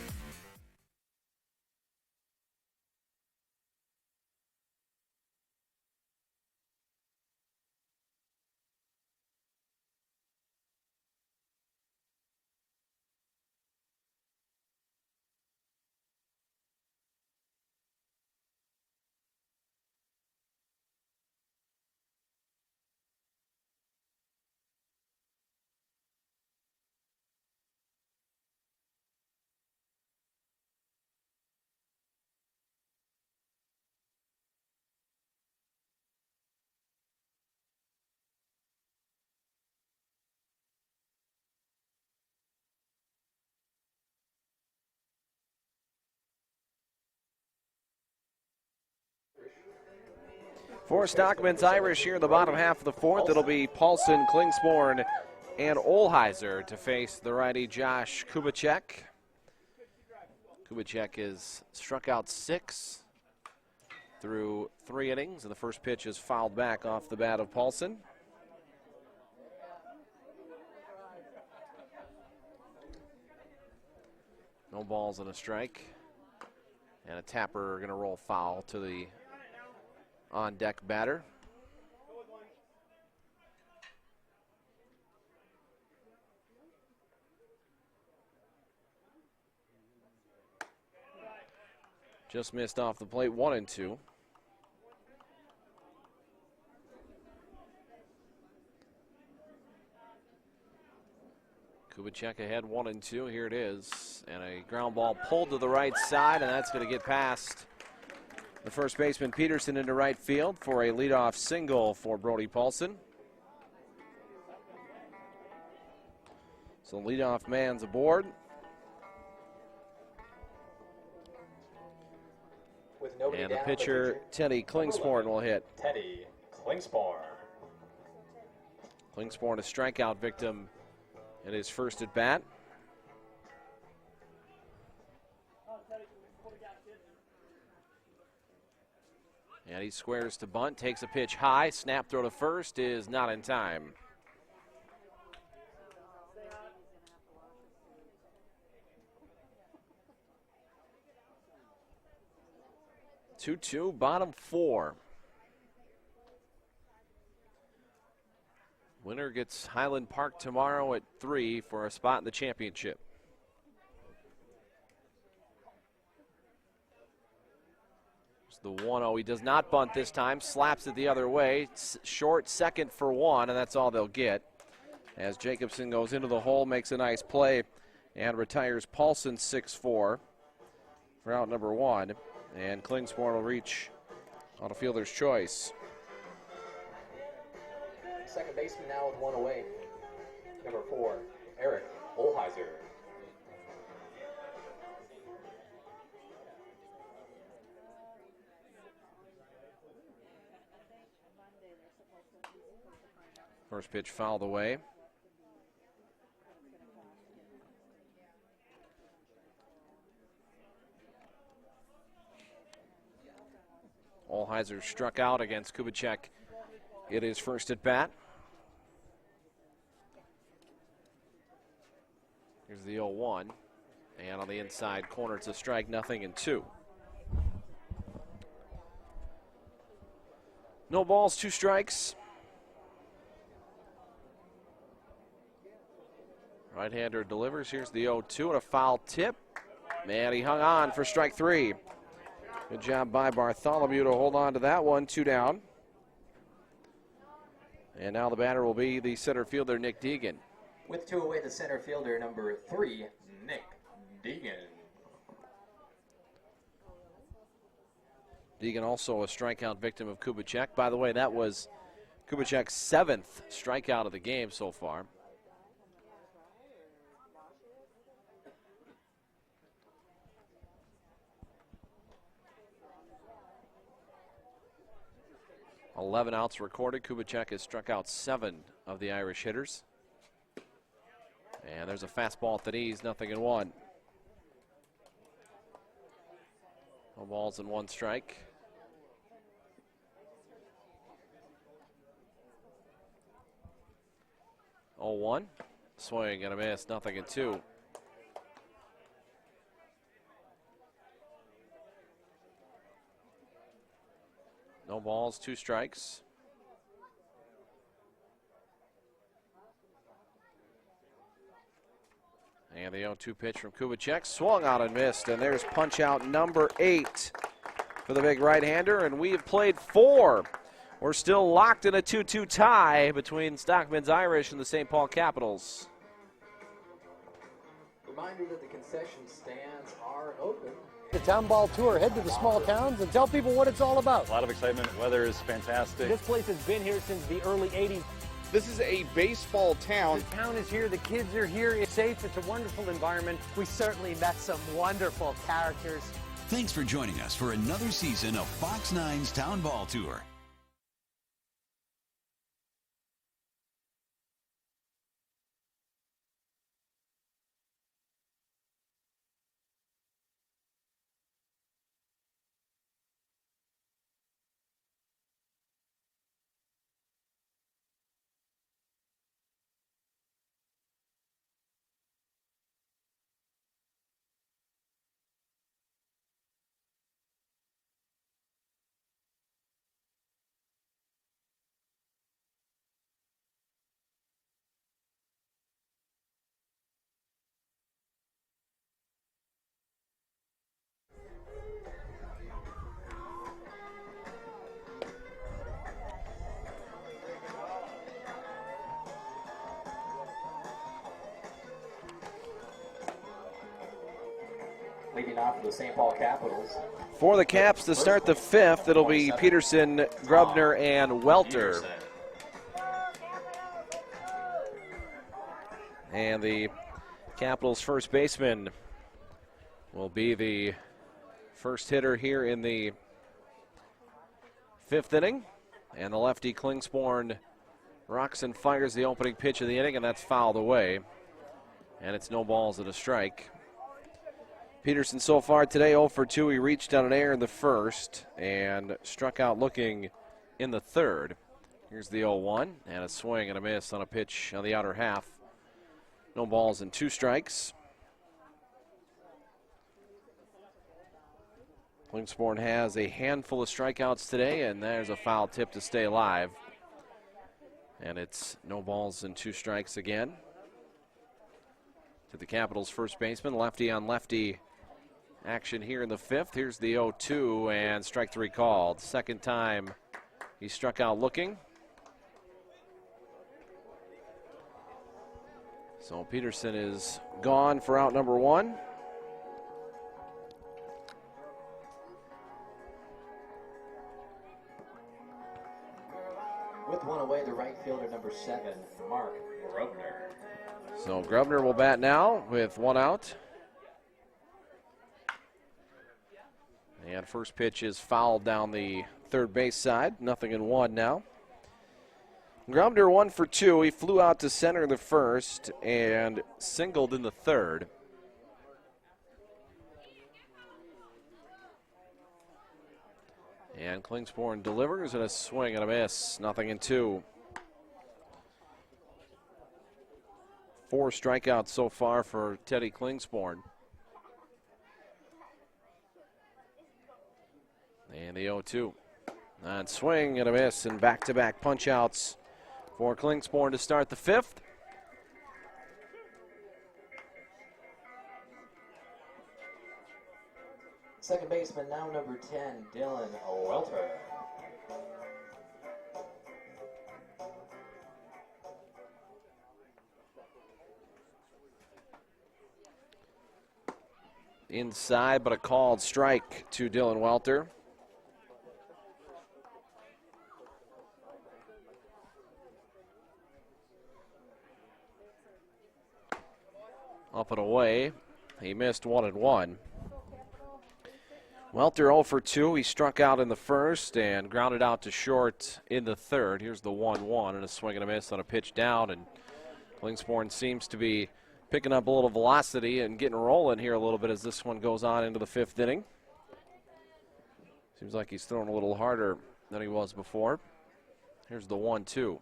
For Stockmen's Irish here in the bottom half of the fourth, it'll be Paulson, Klingsporn, and Olheiser to face the righty Josh Kubicek. Kubicek has struck out 6 through 3 innings, and the first pitch is fouled back off the bat of Paulson. No balls and a strike. And a tapper going to roll foul to the on-deck batter. Just missed off the plate, 1-2. Kubicek ahead, 1-2. Here it is. And a ground ball pulled to the right side, and that's going to get past the first baseman Peterson into right field for a leadoff single for Brody Paulson. So leadoff man's aboard. And the pitcher, Teddy Klingsporn, will hit. Teddy Klingsporn. Klingsporn, a strikeout victim in his first at bat. And he squares to bunt, takes a pitch high, snap throw to first is not in time. Two, bottom 4. Winner gets Highland Park tomorrow at 3 for a spot in the championship. The 1-0. He does not bunt this time. Slaps it the other way. Short, second for one, and that's all they'll get. As Jacobson goes into the hole, makes a nice play, and retires Paulson 6-4 for out number one. And Klingspor will reach on a fielder's choice. Second baseman now with one away. Number 4, Eric Olheiser. First pitch fouled away. Olheiser struck out against Kubicek. It is first at bat. Here's the 0-1. And on the inside corner, it's a strike, 0-2. No balls, 2 strikes. Right-hander delivers. Here's the 0-2 and a foul tip. And he hung on for strike 3. Good job by Bartholomew to hold on to that one. 2 down. And now the batter will be the center fielder, Nick Deegan. With 2 away, the center fielder, number 3, Nick Deegan. Deegan also a strikeout victim of Kubicek. By the way, that was Kubicek's 7th strikeout of the game so far. $11 outs recorded. Kubicek has struck out 7 of the Irish hitters. And there's a fastball at the knees, 0-1. No balls and 1 strike. Oh, 1. Swing and a miss, 0-2. No balls, 2 strikes. And the 0-2 pitch from Kubicek, swung out and missed, and there's punch out number 8 for the big right-hander, and we have played 4. We're still locked in a 2-2 tie between Stockmen's Irish and the St. Paul Capitals. Reminder that the concession stands are open. The town ball tour, head to the small towns and tell people what it's all about. A lot of excitement. Weather is fantastic. This place has been here since the early 80s. This is a baseball town. The town is here, the kids are here, it's safe, it's a wonderful environment. We certainly met some wonderful characters. Thanks for joining us for another season of Fox 9's Town Ball Tour. Leading off for the St. Paul Capitals. For the Caps to start the 5th, it'll be Peterson, Grubner, and Welter. And the Capitals' first baseman will be the first hitter here in the 5th inning. And the lefty Klingspor rocks and fires the opening pitch of the inning, and that's fouled away. And it's no balls and a strike. Peterson so far today 0 for 2. He reached on an error in the first and struck out looking in the third. Here's the 0-1 and a swing and a miss on a pitch on the outer half. No balls and 2 strikes. Klingspor has a handful of strikeouts today, and there's a foul tip to stay alive. And it's no balls and 2 strikes again. To the Capitals' first baseman, lefty on lefty action here in the fifth. Here's the 0-2 and strike three called. Second time he struck out looking. So Peterson is gone for out number one. With one away, the right fielder, number 7, Mark Grubner. So Grubner will bat now with one out. And first pitch is fouled down the third base side. 0-1 now. Grubner 1 for 2. He flew out to center in the first and singled in the third. And Klingsporn delivers and a swing and a miss. 0-2. 4 strikeouts so far for Teddy Klingsporn. And the 0-2. And swing and a miss and back-to-back punch-outs for Klingsporn to start the fifth. Second baseman, now number 10, Dylan Welter. Inside, but a called strike to Dylan Welter. Up and away. He missed 1-1. Welter 0 for 2. He struck out in the first and grounded out to short in the third. Here's the 1-1 and a swing and a miss on a pitch down. And Klingsporn seems to be picking up a little velocity and getting rolling here a little bit as this one goes on into the fifth inning. Seems like he's throwing a little harder than he was before. Here's the 1-2.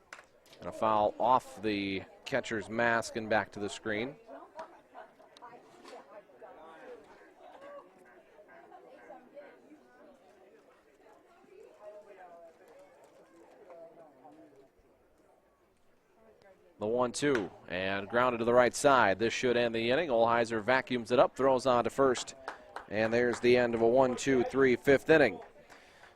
And a foul off the catcher's mask and back to the screen. The 1-2 and grounded to the right side. This should end the inning. Olheiser vacuums it up, throws on to first. And there's the end of a 1-2-3 fifth inning.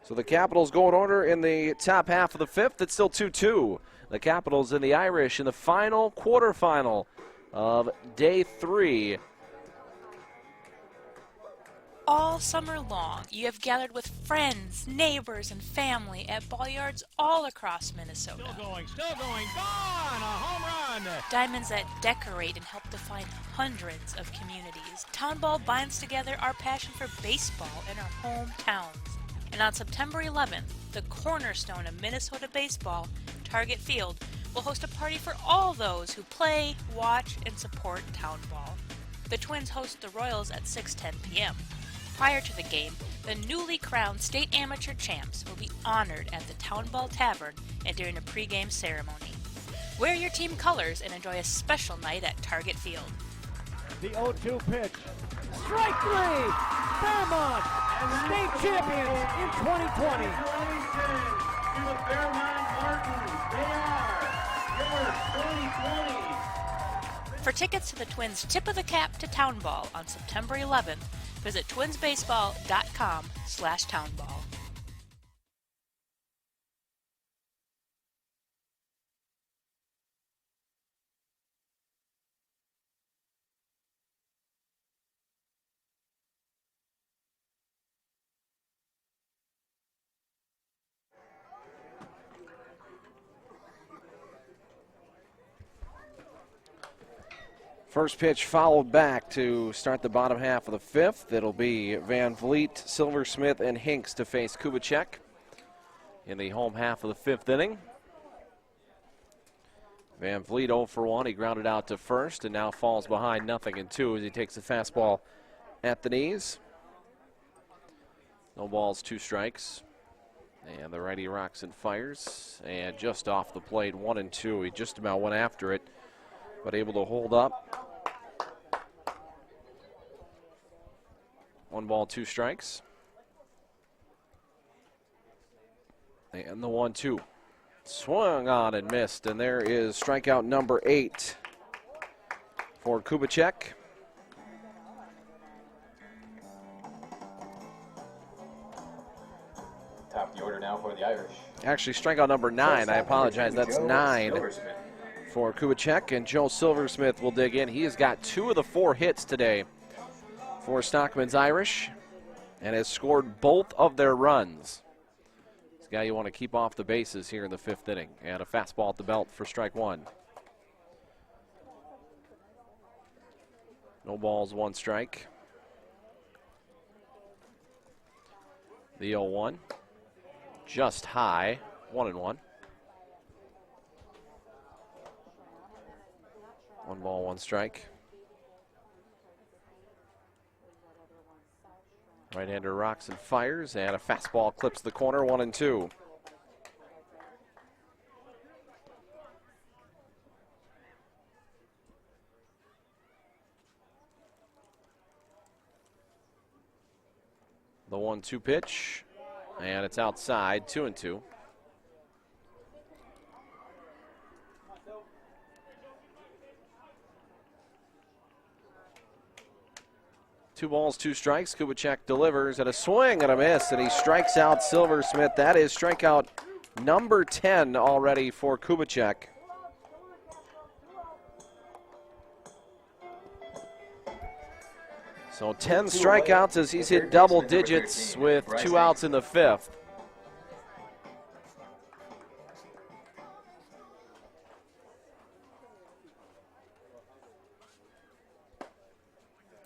So the Capitals go in order in the top half of the fifth. It's still 2-2. The Capitals and the Irish in the final quarterfinal of day 3. All summer long, you have gathered with friends, neighbors, and family at ball yards all across Minnesota. Still going, gone, a home run! Diamonds that decorate and help define hundreds of communities. Town Ball binds together our passion for baseball in our hometowns. And on September 11th, the cornerstone of Minnesota baseball, Target Field, will host a party for all those who play, watch, and support Town Ball. The Twins host the Royals at 6:10 p.m. Prior to the game, the newly crowned state amateur champs will be honored at the Town Ball Tavern and during a pregame ceremony. Wear your team colors and enjoy a special night at Target Field. The 0-2 pitch. Strike three! Fairmont, state champions in 2020. Congratulations to the Fairmont Martins. They are your 2020. For tickets to the Twins' Tip of the Cap to Town Ball on September 11th, visit twinsbaseball.com/townball. First pitch fouled back to start the bottom half of the fifth. It'll be Van Vliet, Silversmith, and Hinks to face Kubicek in the home half of the fifth inning. Van Vliet 0 for 1. He grounded out to first and now falls behind 0-2 as he takes the fastball at the knees. No balls, 2 strikes. And the righty rocks and fires. And just off the plate, 1-2. He just about went after it, but able to hold up. 1 ball, 2 strikes. And the 1-2. Swung on and missed, and there is strikeout number 8 for Kubicek. Top of the order now for the Irish. Actually, strikeout number 9. I apologize. That's 9 for Kubicek, and Joe Silversmith will dig in. He has got 2 of the 4 hits today for Stockmen's Irish and has scored both of their runs. This guy you want to keep off the bases here in the 5th inning. And a fastball at the belt for strike 1. No balls, 1 strike. The 0-1. Just high, 1-1. 1 ball, 1 strike. Right-hander rocks and fires, and a fastball clips the corner, 1-2. The 1-2 pitch, and it's outside, 2-2. Two balls, 2 strikes. Kubicek delivers at a swing and a miss, and he strikes out Silversmith. That is strikeout number 10 already for Kubicek. So 10 strikeouts as he's hit double digits with 2 outs in the 5th.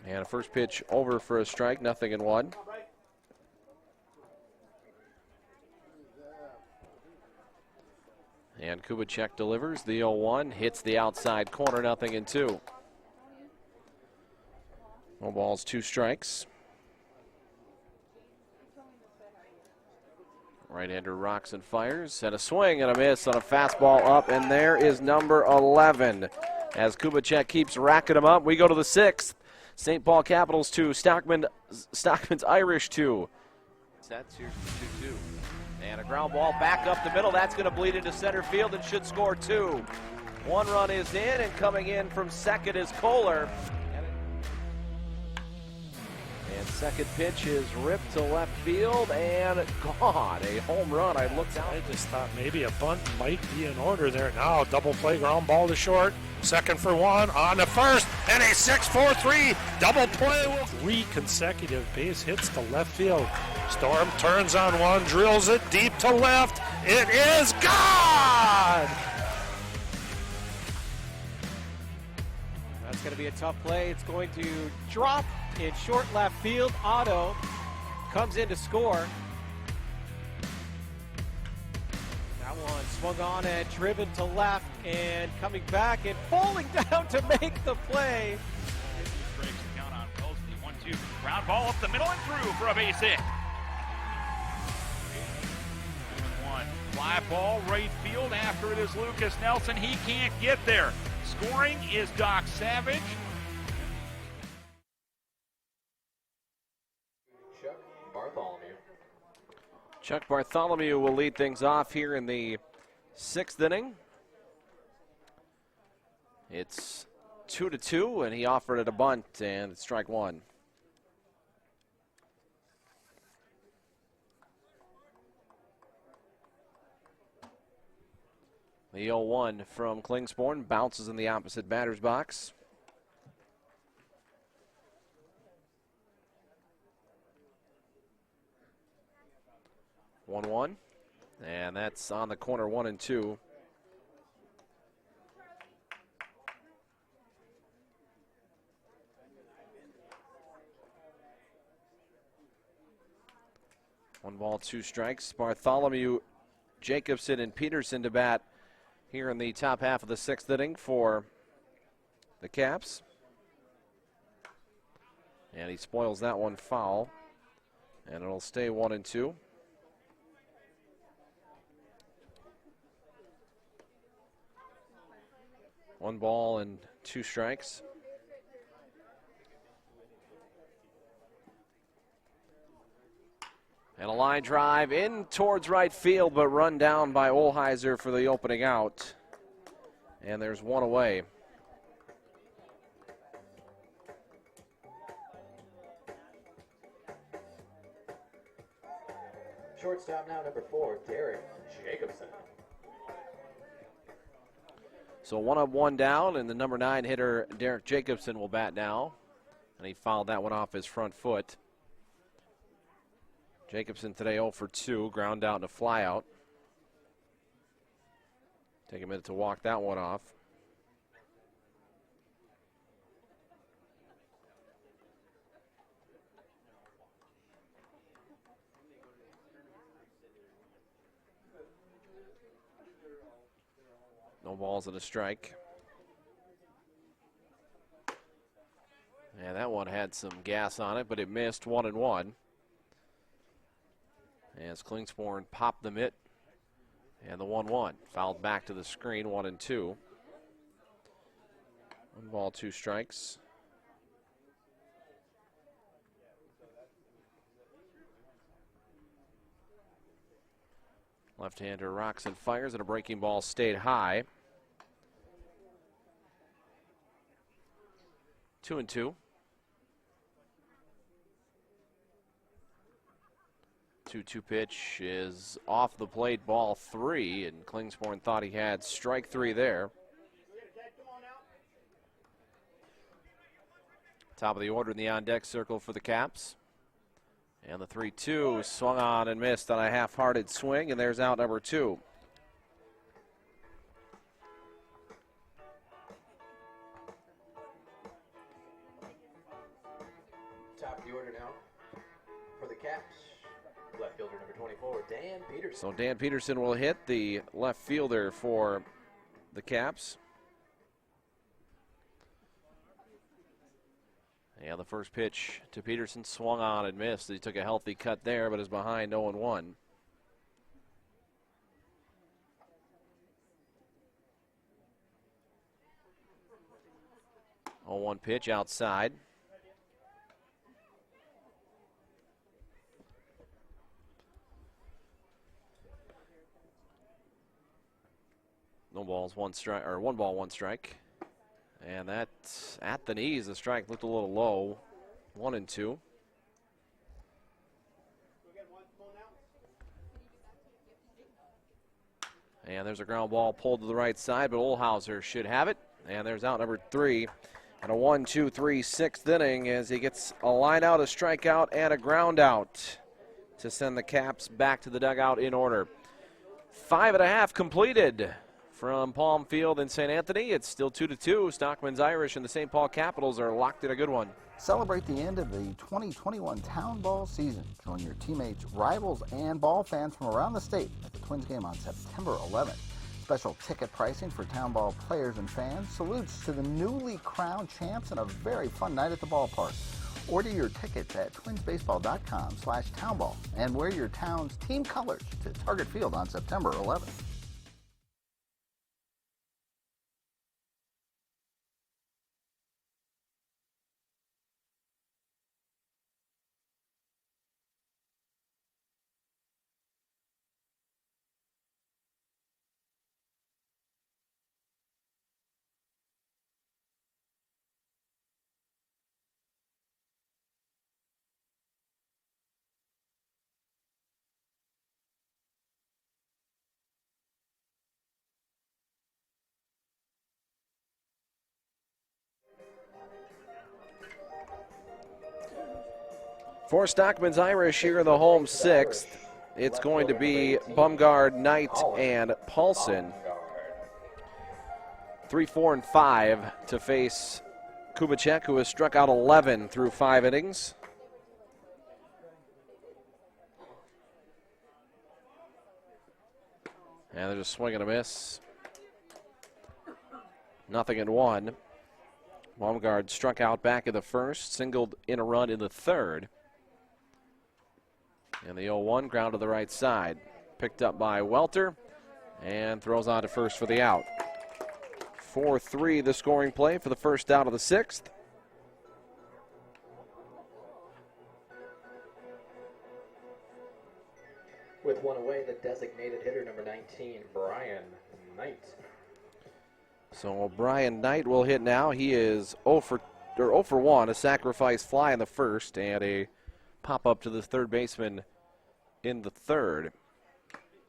And a first pitch over for a strike, 0-1. And Kubicek delivers the 0-1, hits the outside corner, 0-2. No balls, 2 strikes. Right-hander rocks and fires, and a swing and a miss on a fastball up, and there is number 11. As Kubicek keeps racking them up, we go to the 6th. St. Paul Capitals 2, Stockmen's Irish 2. That's your 2-2. And a ground ball back up the middle. That's going to bleed into center field and should score 2. 1 run is in, and coming in from second is Kohler. And second pitch is ripped to left field and gone. A home run. I looked out. I just thought maybe a bunt might be in order there. Now double play, ground ball to short. Second for 1 on the first, and a 6-4-3 double play. 3 consecutive base hits to left field. Storm turns on 1, drills it deep to left. It is gone! That's going to be a tough play. It's going to drop in short left field. Otto comes in to score. That one swung on and driven to left, and coming back and falling down to make the play. Breaks the count on Wellesley. 1-2. Ground ball up the middle and through for a base hit. 2-1. Fly ball right field. After it is Lucas Nelson. He can't get there. Scoring is Doc Savage. Chuck Bartholomew will lead things off here in the 6th inning. It's 2-2, and he offered it a bunt, and it's strike 1. The 0-1 from Klingsporn bounces in the opposite batter's box. One, and that's on the corner, 1-2. One ball, 2 strikes. Bartholomew, Jacobson, and Peterson to bat here in the top half of the 6th inning for the Caps. And he spoils that one foul, and it'll stay 1-2. One ball and 2 strikes. And a line drive in towards right field, but run down by Olheiser for the opening out. And there's 1 away. Shortstop now, number 4, Derek Jacobson. So 1 up, 1 down, and the number 9 hitter, Derek Jacobson, will bat now. And he fouled that one off his front foot. Jacobson today 0 for 2, ground out and a fly out. Take a minute to walk that one off. No balls and a strike. And that one had some gas on it, but it missed 1-1. As Klingsporn popped the mitt. And the 1-1. Fouled back to the screen, 1-2. 1 ball, 2 strikes. Left-hander rocks and fires, and a breaking ball stayed high. 2-2. 2-2 pitch is off the plate, ball 3, and Klingsporn thought he had strike 3 there. Top of the order in the on-deck circle for the Caps. And the 3-2 swung on and missed on a half-hearted swing, and there's out number 2. Top of the order now for the Caps. Left fielder number 24, Dan Peterson. So Dan Peterson will hit, the left fielder for the Caps. And the first pitch to Peterson swung on and missed. He took a healthy cut there, but is behind 0-1. Oh, 1 pitch outside. No balls, 1 strike, or 1 ball, 1 strike. And that's at the knees. The strike looked a little low. 1-2. And there's a ground ball pulled to the right side, but Olhauser should have it. And there's out number 3. And a 1-2-3 6th inning as he gets a line out, a strikeout, and a ground out to send the Caps back to the dugout in order. 5.5 completed from Palm Field in St. Anthony. It's still 2-2. Stockmen's Irish and the St. Paul Capitals are locked in a good one. Celebrate the end of the 2021 Town Ball season. Join your teammates, rivals, and ball fans from around the state at the Twins game on September 11th. Special ticket pricing for Town Ball players and fans. Salutes to the newly crowned champs and a very fun night at the ballpark. Order your tickets at twinsbaseball.com/townball and wear your town's team colors to Target Field on September 11th. For Stockmen's Irish here in the home 6th, it's going to be Bumgard, Knight, and Paulson. 3, 4, and 5 to face Kubicek, who has struck out 11 through 5 innings. And they're just swing and a miss. 0-1. Bumgard struck out back in the first, singled in a run in the third. And the 0-1 ground to the right side. Picked up by Welter and throws on to first for the out. 4-3 the scoring play for the first out of the 6th. With 1 away, the designated hitter, number 19, Brian Knight. So Brian Knight will hit now. He is 0 for 1, a sacrifice fly in the first, and a pop up to the third baseman, in the third.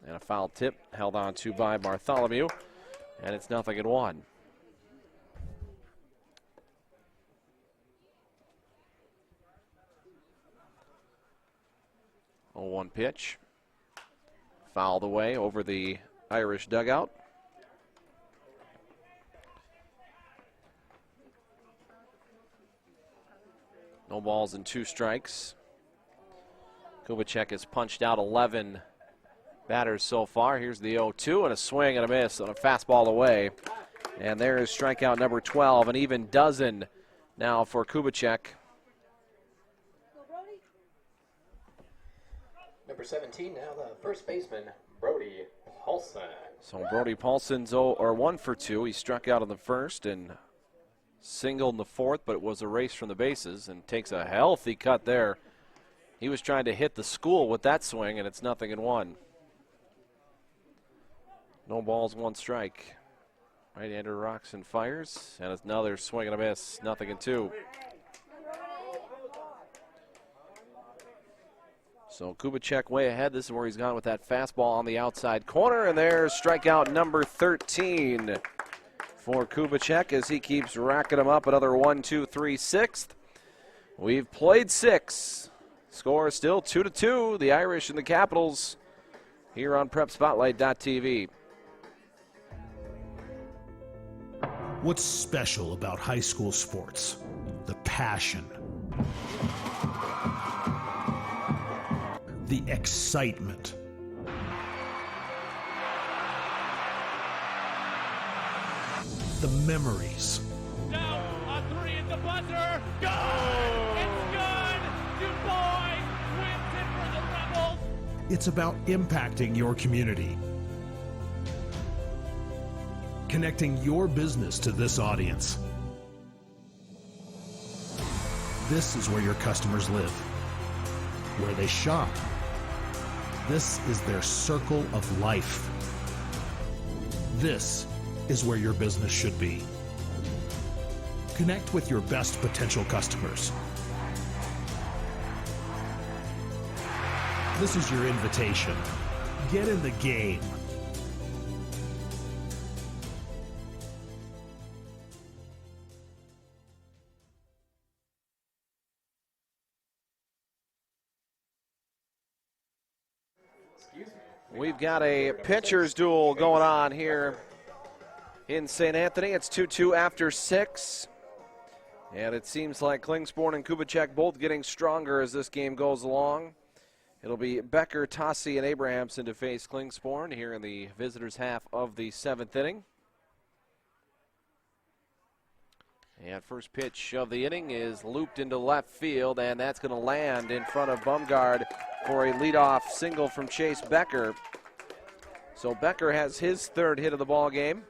And a foul tip held on to by Bartholomew. And it's 0-1. 0-1 pitch. Fouled away over the Irish dugout. No balls and 2 strikes. Kubicek has punched out 11 batters so far. Here's the 0-2 and a swing and a miss on a fastball away. And there is strikeout number 12, an even dozen now for Kubicek. Number 17 now, the first baseman, Brody Paulson. So Brody Paulson's 1 for 2. He struck out in the first and singled in the fourth, but it was erased from the bases and takes a healthy cut there. He was trying to hit the school with that swing, and it's 0-1. No balls, 1 strike. Right-hander rocks and fires, and it's another swing and a miss. 0-2. So Kubicek way ahead. This is where he's gone with that fastball on the outside corner, and there's strikeout number 13 for Kubicek as he keeps racking them up. Another 1, 2, 3, 6th. We've played 6. Score is still 2-2. The Irish and the Capitals here on PrepSpotlight.tv. What's special about high school sports? The passion. The excitement. The memories. Down on 3 at the buzzer. Good! It's good! Du Bois wins it for the Rebels. It's about impacting your community. Connecting your business to this audience. This is where your customers live, where they shop. This is their circle of life. This is where your business should be. Connect with your best potential customers. This is your invitation. Get in the game. We've got a pitcher's duel going on here in St. Anthony. It's 2-2 after 6. And it seems like Klingsporn and Kubicek both getting stronger as this game goes along. It'll be Becker, Tossi, and Abrahamson to face Klingsporn here in the visitors' half of the 7th inning. And first pitch of the inning is looped into left field, and that's going to land in front of Bumgard for a leadoff single from Chase Becker. So Becker has his 3rd hit of the ball game.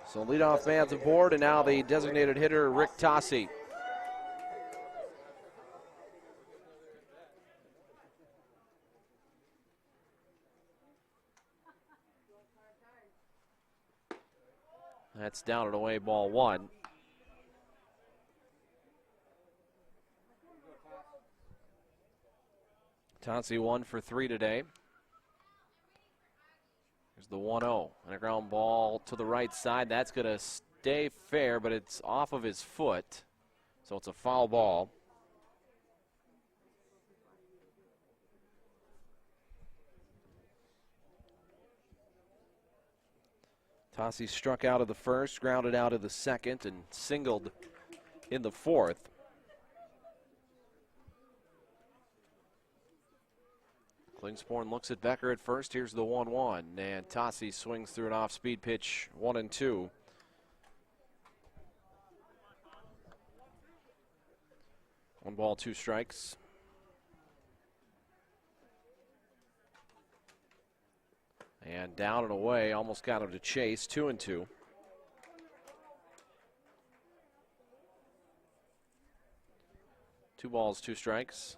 So leadoff man's aboard, and now the designated hitter, Rick Tossi. That's down and away, ball 1. Tossi 1 for 3 today. Here's the 1-0, and a ground ball to the right side. That's going to stay fair, but it's off of his foot, so it's a foul ball. Tossi struck out of the first, grounded out of the second, and singled in the fourth. Klingsporn looks at Becker at first. Here's the 1-1, and Tossi swings through an off-speed pitch, 1-2. One ball, 2 strikes. And down and away, almost got him to chase, 2-2. Two balls, 2 strikes.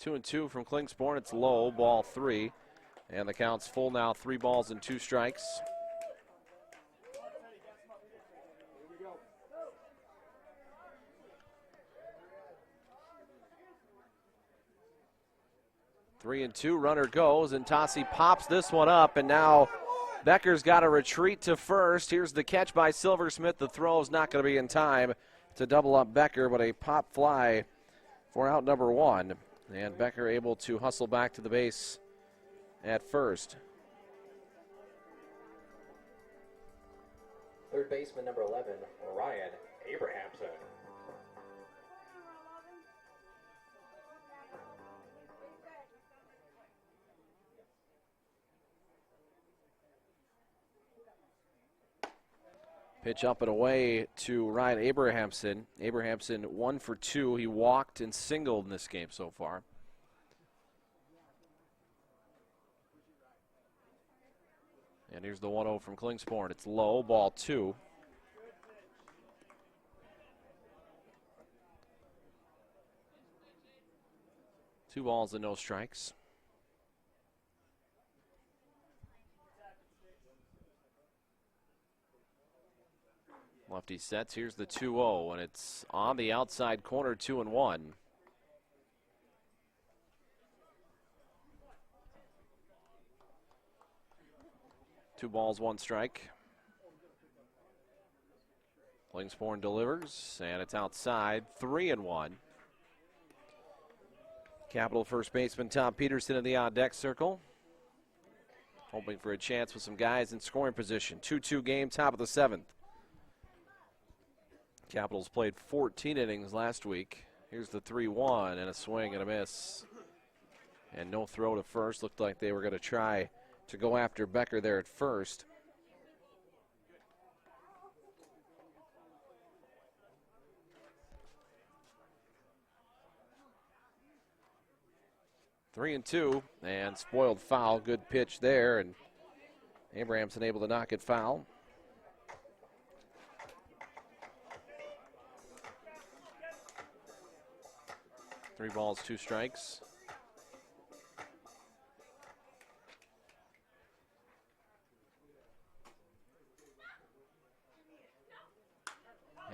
2-2 from Klingspor. It's low, ball 3. And the count's full now, 3 balls and 2 strikes. Three and 2, runner goes, and Tossi pops this one up, and now Becker's got a retreat to first. Here's the catch by Silversmith. The throw is not going to be in time to double up Becker, but a pop fly for out number 1. And Becker able to hustle back to the base at first. Third baseman number 11, Ryan Abrahamson. Pitch up and away to Ryan Abrahamson. Abrahamson 1 for 2. He walked and singled in this game so far. And here's the 1-0 from Klingspor. It's low, ball 2. Two balls and no strikes. Lefty sets. Here's the 2-0, and it's on the outside corner, 2-1. Two balls, 1 strike. Klingspor delivers, and it's outside, 3-1. Capital first baseman Tom Peterson in the on-deck circle. Hoping for a chance with some guys in scoring position. 2-2 game, top of the 7th. Capitals played 14 innings last week. Here's the 3-1 and a swing and a miss. And no throw to first. Looked like they were going to try to go after Becker there at first. Three and 2, and spoiled foul. Good pitch there, and Abrahamson able to knock it foul. Three balls, 2 strikes.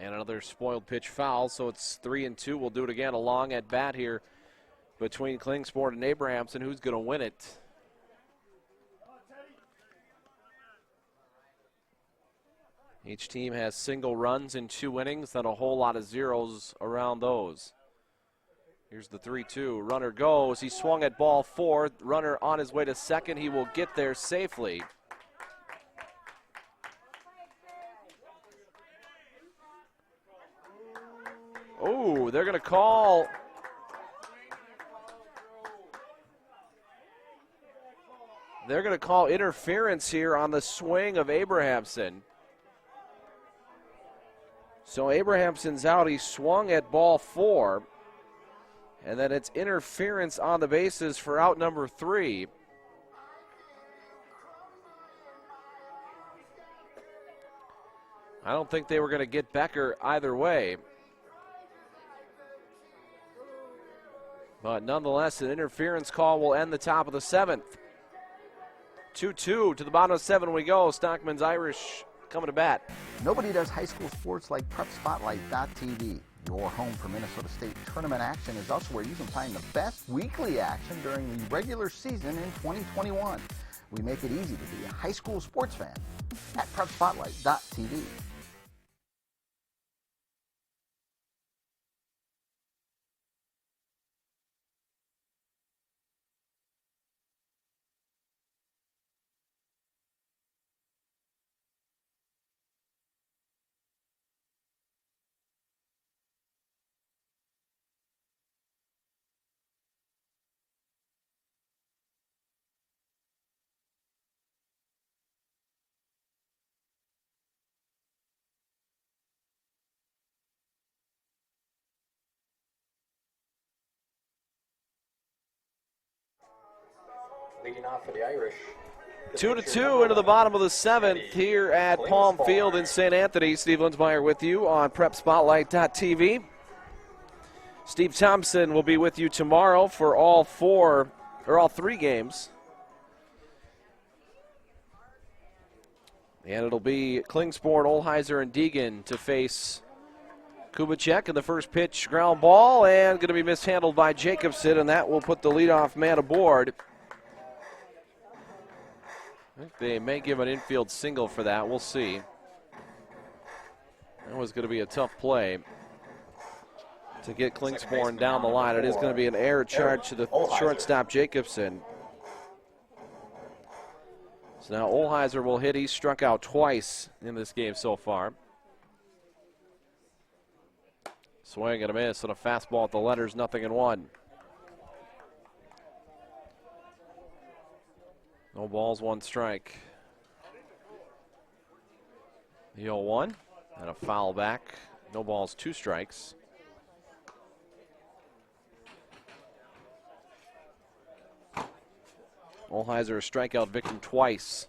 And another spoiled pitch foul, so it's 3 and 2. We'll do it again. A long at bat here between Klingspor and Abrahamson. Who's going to win it? Each team has single runs in 2 innings, then a whole lot of zeros around those. Here's the 3-2. Runner goes. He swung at ball 4. Runner on his way to second. He will get there safely. Oh, they're going to call. They're going to call interference here on the swing of Abrahamson. So Abrahamson's out. He swung at ball 4. And then it's interference on the bases for out number 3. I don't think they were going to get Becker either way. But nonetheless, an interference call will end the top of the 7th. 2-2 to the bottom of 7 we go. Stockmen's Irish coming to bat. Nobody does high school sports like PrepSpotlight.tv. Your home for Minnesota State tournament action is also where you can find the best weekly action during the regular season in 2021. We make it easy to be a high school sports fan at PrepSpotlight.tv. Leading off for the Irish. 2-2 into the bottom of the 7th here at Palm Field in St. Anthony. Steve Linsmeyer with you on PrepSpotlight.tv. Steve Thompson will be with you tomorrow for all three games. And it'll be Klingspor, Olheiser, and Deegan to face Kubicek. And the first pitch, ground ball, and going to be mishandled by Jacobson, and that will put the leadoff man aboard. I think they may give an infield single for that. We'll see. That was going to be a tough play to get Klingspor down the line. It is going to be an error charge to the shortstop, Jacobson. So now Olheiser will hit. He's struck out twice in this game so far. Swing and a miss on a fastball at the letters, 0-1. No balls, 1 strike. The 0-1 and a foul back. No balls, 2 strikes. Olheiser a strikeout victim twice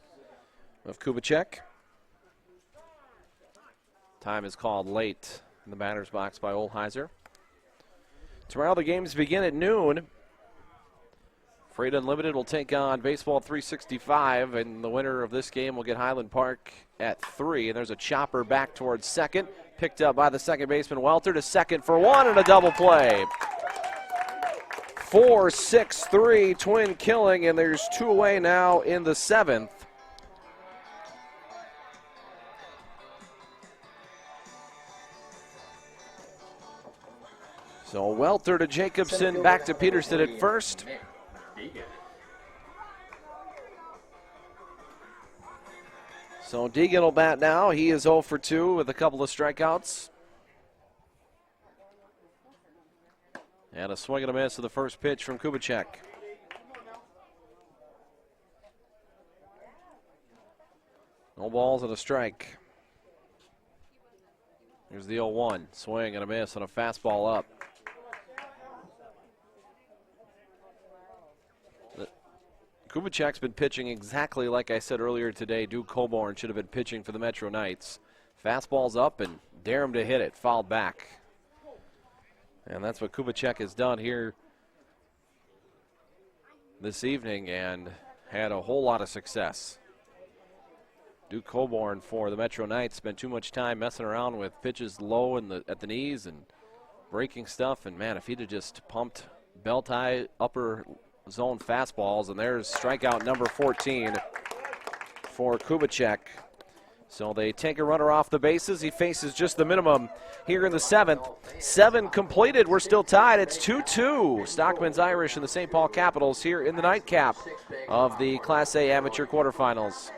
of Kubicek. Time is called late in the batter's box by Olheiser. Tomorrow the games begin at noon. Freight Unlimited will take on Baseball 365, and the winner of this game will get Highland Park at 3. And there's a chopper back towards second, picked up by the second baseman Welter to second for 1 and a double play. 4-6-3 twin killing, and there's 2 away now in the 7th. So Welter to Jacobson, back to Peterson at first. So Deegan will bat now. He is 0 for 2 with a couple of strikeouts. And a swing and a miss to the first pitch from Kubicek. No balls and a strike. Here's the 0-1. Swing and a miss on a fastball up. Kubicek's been pitching exactly like I said earlier today. Duke Coburn should have been pitching for the Metro Knights. Fastball's up and dare him to hit it. Fouled back. And that's what Kubicek has done here this evening and had a whole lot of success. Duke Coburn for the Metro Knights spent too much time messing around with pitches low at the knees and breaking stuff. And, man, if he'd have just pumped belt-high upper zone fastballs, and there's strikeout number 14 for Kubicek. So they take a runner off the bases. He faces just the minimum here in the 7th. 7 completed. We're still tied. It's 2-2. Stockmen's Irish and the St. Paul Capitals here in the nightcap of the Class A amateur quarterfinals.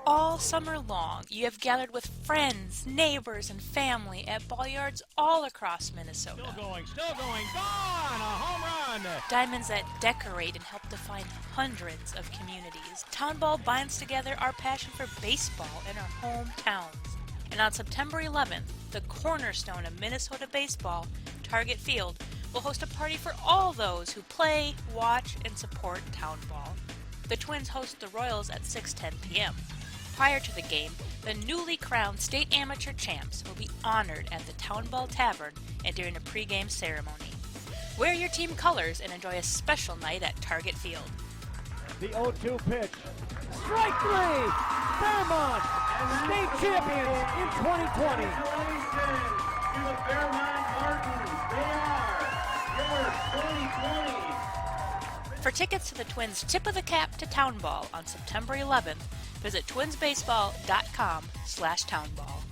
All summer long, you have gathered with friends, neighbors, and family at ball yards all across Minnesota. Still going, gone! A home run! Diamonds that decorate and help define hundreds of communities. Town Ball binds together our passion for baseball in our hometowns. And on September 11th, the cornerstone of Minnesota baseball, Target Field, will host a party for all those who play, watch, and support Town Ball. The Twins host the Royals at 6:10 p.m. Prior to the game, the newly crowned state amateur champs will be honored at the Town Ball Tavern and during a pregame ceremony. Wear your team colors and enjoy a special night at Target Field. The 0-2 pitch. Strike 3! Fairmont, state champions in 2020. Congratulations to the Fairmont Martins. They are your 2020. For tickets to the Twins' Tip of the Cap to Town Ball on September 11th, visit twinsbaseball.com/townball.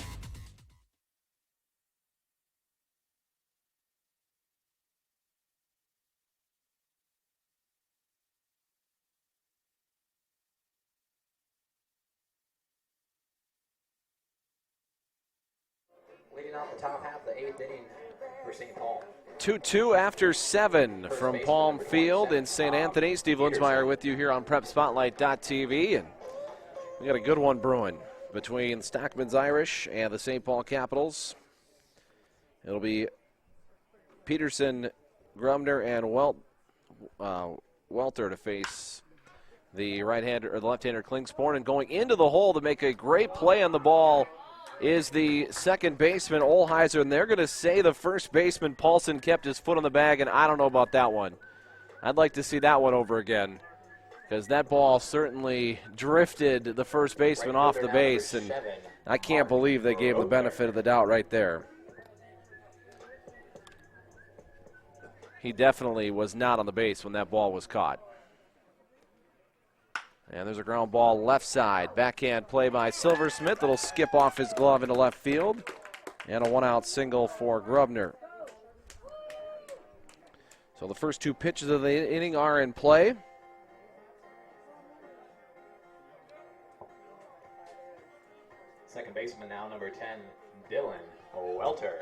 Leading off the top half of the 8th inning for St. Paul. 2-2 after 7 from Palm Field in St. Anthony. Steve Linsmeyer with you here on PrepSpotlight.tv. And we got a good one brewing between Stockmen's Irish and the St. Paul Capitals. It'll be Peterson, Grumner, and Welter to face the right-hander or the left-hander Klingspor, and going into the hole to make a great play on the ball is the second baseman, Olheiser, and they're going to say the first baseman, Paulson, kept his foot on the bag, and I don't know about that one. I'd like to see that one over again, because that ball certainly drifted the first baseman off the base, and I can't believe they gave the benefit of the doubt right there. He definitely was not on the base when that ball was caught. And there's a ground ball left side. Backhand play by Silversmith. It'll skip off his glove into left field. And a one-out single for Grubner. So the first two pitches of the inning are in play. Second baseman now, number 10, Dylan Welter.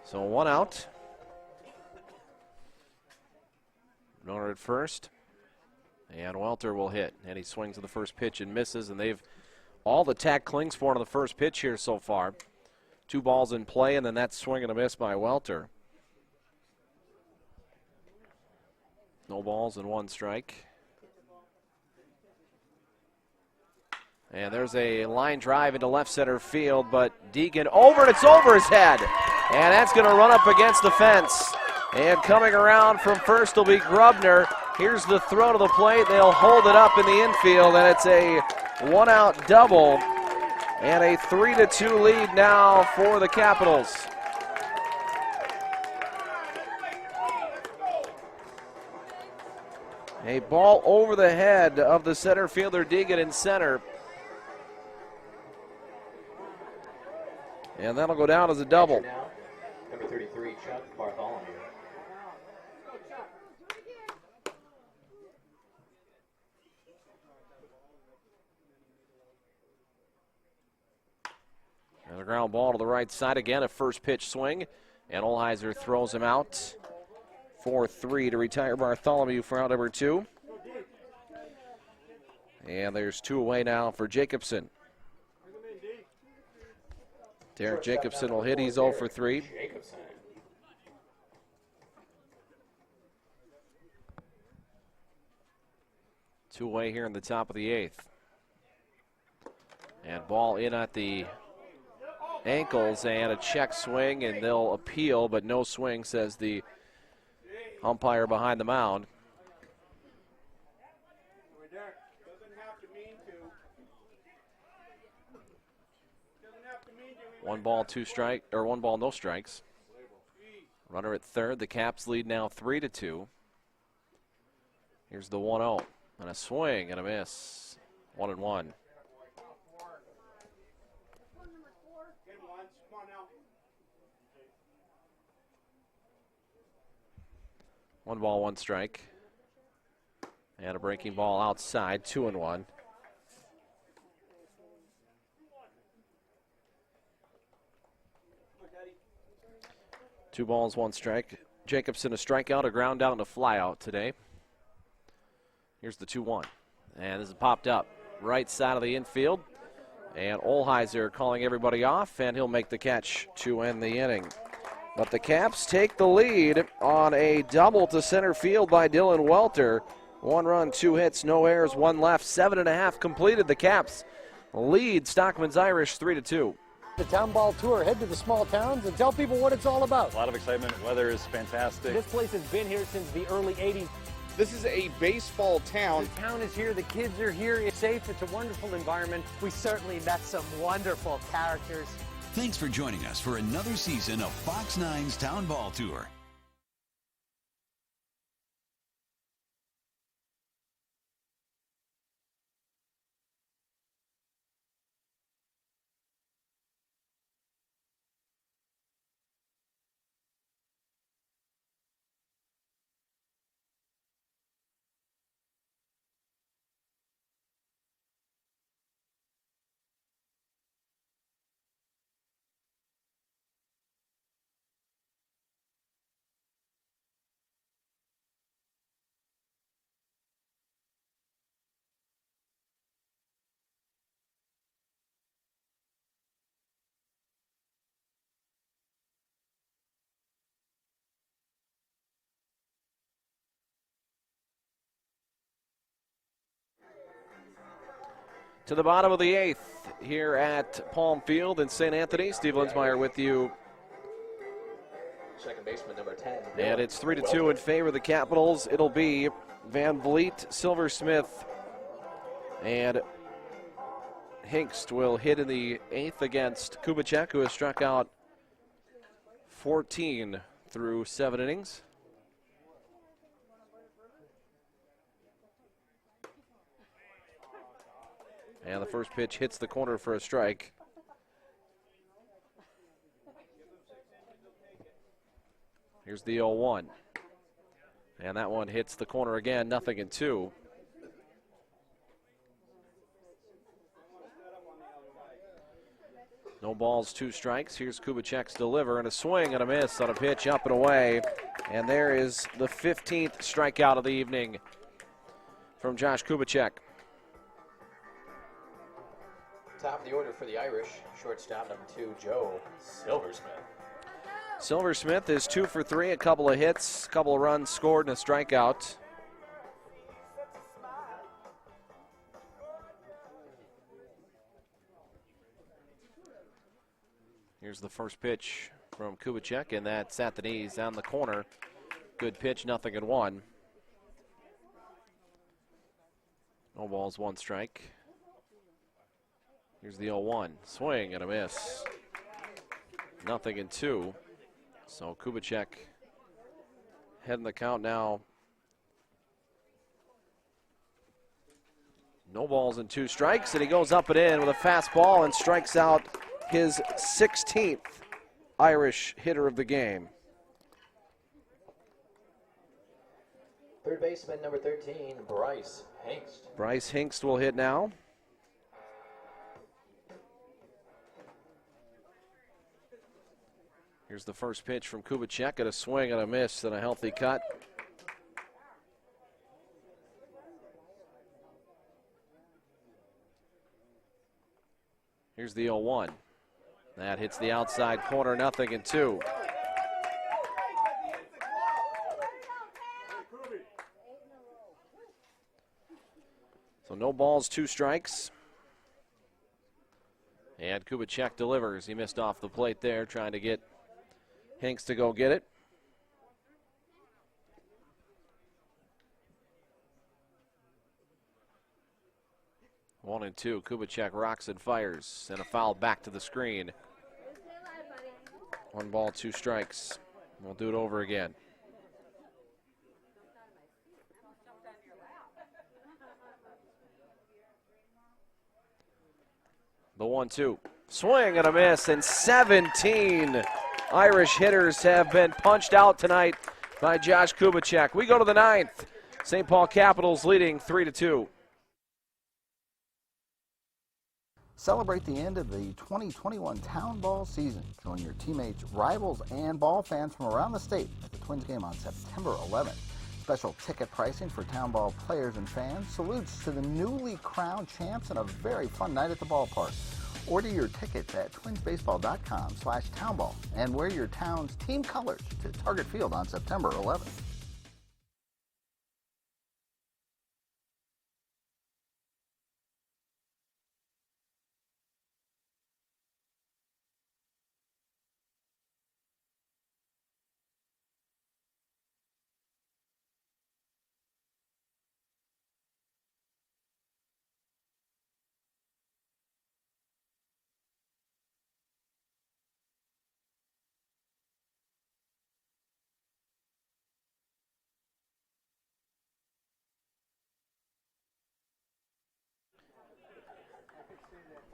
So one out. Runner at first. And Welter will hit. And he swings to the first pitch and misses. And they've all the tack clings for on the first pitch here so far. 2 balls in play, and then that swing and a miss by Welter. No balls and 1 strike. And there's a line drive into left center field, but Deegan over, and it's over his head. And that's going to run up against the fence. And coming around from first will be Grubner. Here's the throw to the plate. They'll hold it up in the infield, and it's a one-out double. And a 3-2 lead now for the Capitals. A ball over the head of the center fielder, Deegan, in center. And that'll go down as a double. Number 33, Chuck Bartholomew. And a ground ball to the right side again, a first pitch swing. And Olheiser throws him out. 4-3 to retire Bartholomew for out number 2. And there's 2 away now for Jacobson. Derek Jacobson will hit. He's 0 for 3. Two away here in the top of the 8th. And ball in at the ankles and a check swing, and they'll appeal, but no swing, says the umpire behind the mound. One ball, no strikes. Runner at third. The Caps lead now 3-2. Here's the 1-0. And a swing and a miss. 1-1. One ball, 1 strike. And a breaking ball outside, 2-1. Two balls, 1 strike. Jacobson a strikeout, a ground out, and a flyout today. Here's the 2-1. And this is popped up right side of the infield. And Olheiser calling everybody off, and he'll make the catch to end the inning. But the Caps take the lead on a double to center field by Dylan Welter. 1 run, 2 hits, no errors, 1 left. 7.5 completed. The Caps lead Stockmens Irish 3-2. The Town Ball Tour. Head to the small towns and tell people what it's all about. A lot of excitement. Weather is fantastic. This place has been here since the early 80s. This is a baseball town. The town is here. The kids are here. It's safe. It's a wonderful environment. We certainly met some wonderful characters. Thanks for joining us for another season of Fox 9's Town Ball Tour. to the bottom of the 8th here at Palm Field in St. Anthony. Steve Linsmeyer with you. Second baseman number 10. And it's 3-2 in favor of the Capitals. It'll be Van Vliet, Silversmith, and Hinkst will hit in the 8th against Kubicek, who has struck out 14 through 7 innings. And the first pitch hits the corner for a strike. Here's the 0-1. And that one hits the corner again, 0-2. No balls, 2 strikes. Here's Kubicek's deliver and a swing and a miss on a pitch up and away. And there is the 15th strikeout of the evening from Josh Kubicek. Top of the order for the Irish, shortstop number 2, Joe Silversmith. Silversmith is 2 for 3, a couple of hits, a couple of runs scored, and a strikeout. Here's the first pitch from Kubicek, and that's at the knees down the corner. Good pitch, 0-1. No balls, 1 strike. Here's the 0-1. Swing and a miss. 0-2. So Kubicek heading the count now. No balls and 2 strikes, and he goes up and in with a fastball and strikes out his 16th Irish hitter of the game. Third baseman number 13, Bryce Hinkst. Bryce Hinkst will hit now. Here's the first pitch from Kubicek, at a swing and a miss and a healthy cut. Here's the 0-1. That hits the outside corner, 0-2. So no balls, 2 strikes. And Kubicek delivers. He missed off the plate there, trying to get Hinkst to go get it. One and 2. Kubicek rocks and fires, and a foul back to the screen. 1 ball, 2 strikes. We'll do it over again. The 1-2. Swing and a miss, and 17 Irish hitters have been punched out tonight by Josh Kubicek. We go to the 9th. St. Paul Capitals leading 3-2. Celebrate the end of the 2021 Town Ball season. Join your teammates, rivals, and ball fans from around the state at the Twins game on September 11th. Special ticket pricing for Town Ball players and fans. Salutes to the newly crowned champs and a very fun night at the ballpark. Order your tickets at twinsbaseball.com/townball and wear your town's team colors to Target Field on September 11th.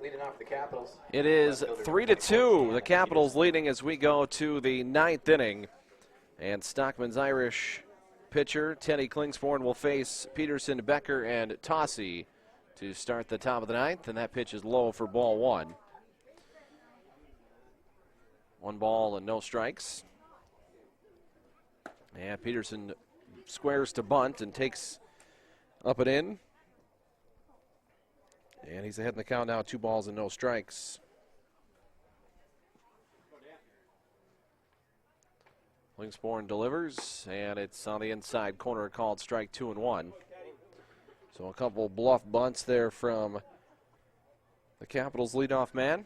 Leading off the Capitals. It is 3-2. The Capitals leading as we go to the 9th inning. And Stockmen's Irish pitcher Teddy Klingsporn will face Peterson, Becker, and Tossie to start the top of the 9th. And that pitch is low for ball 1. 1 ball and no strikes. And Peterson squares to bunt and takes up and in. And he's ahead in the count now, 2 balls and no strikes. Klingsporn delivers, and it's on the inside corner, called strike 2 and 1. So a couple bluff bunts there from the Capitals leadoff man.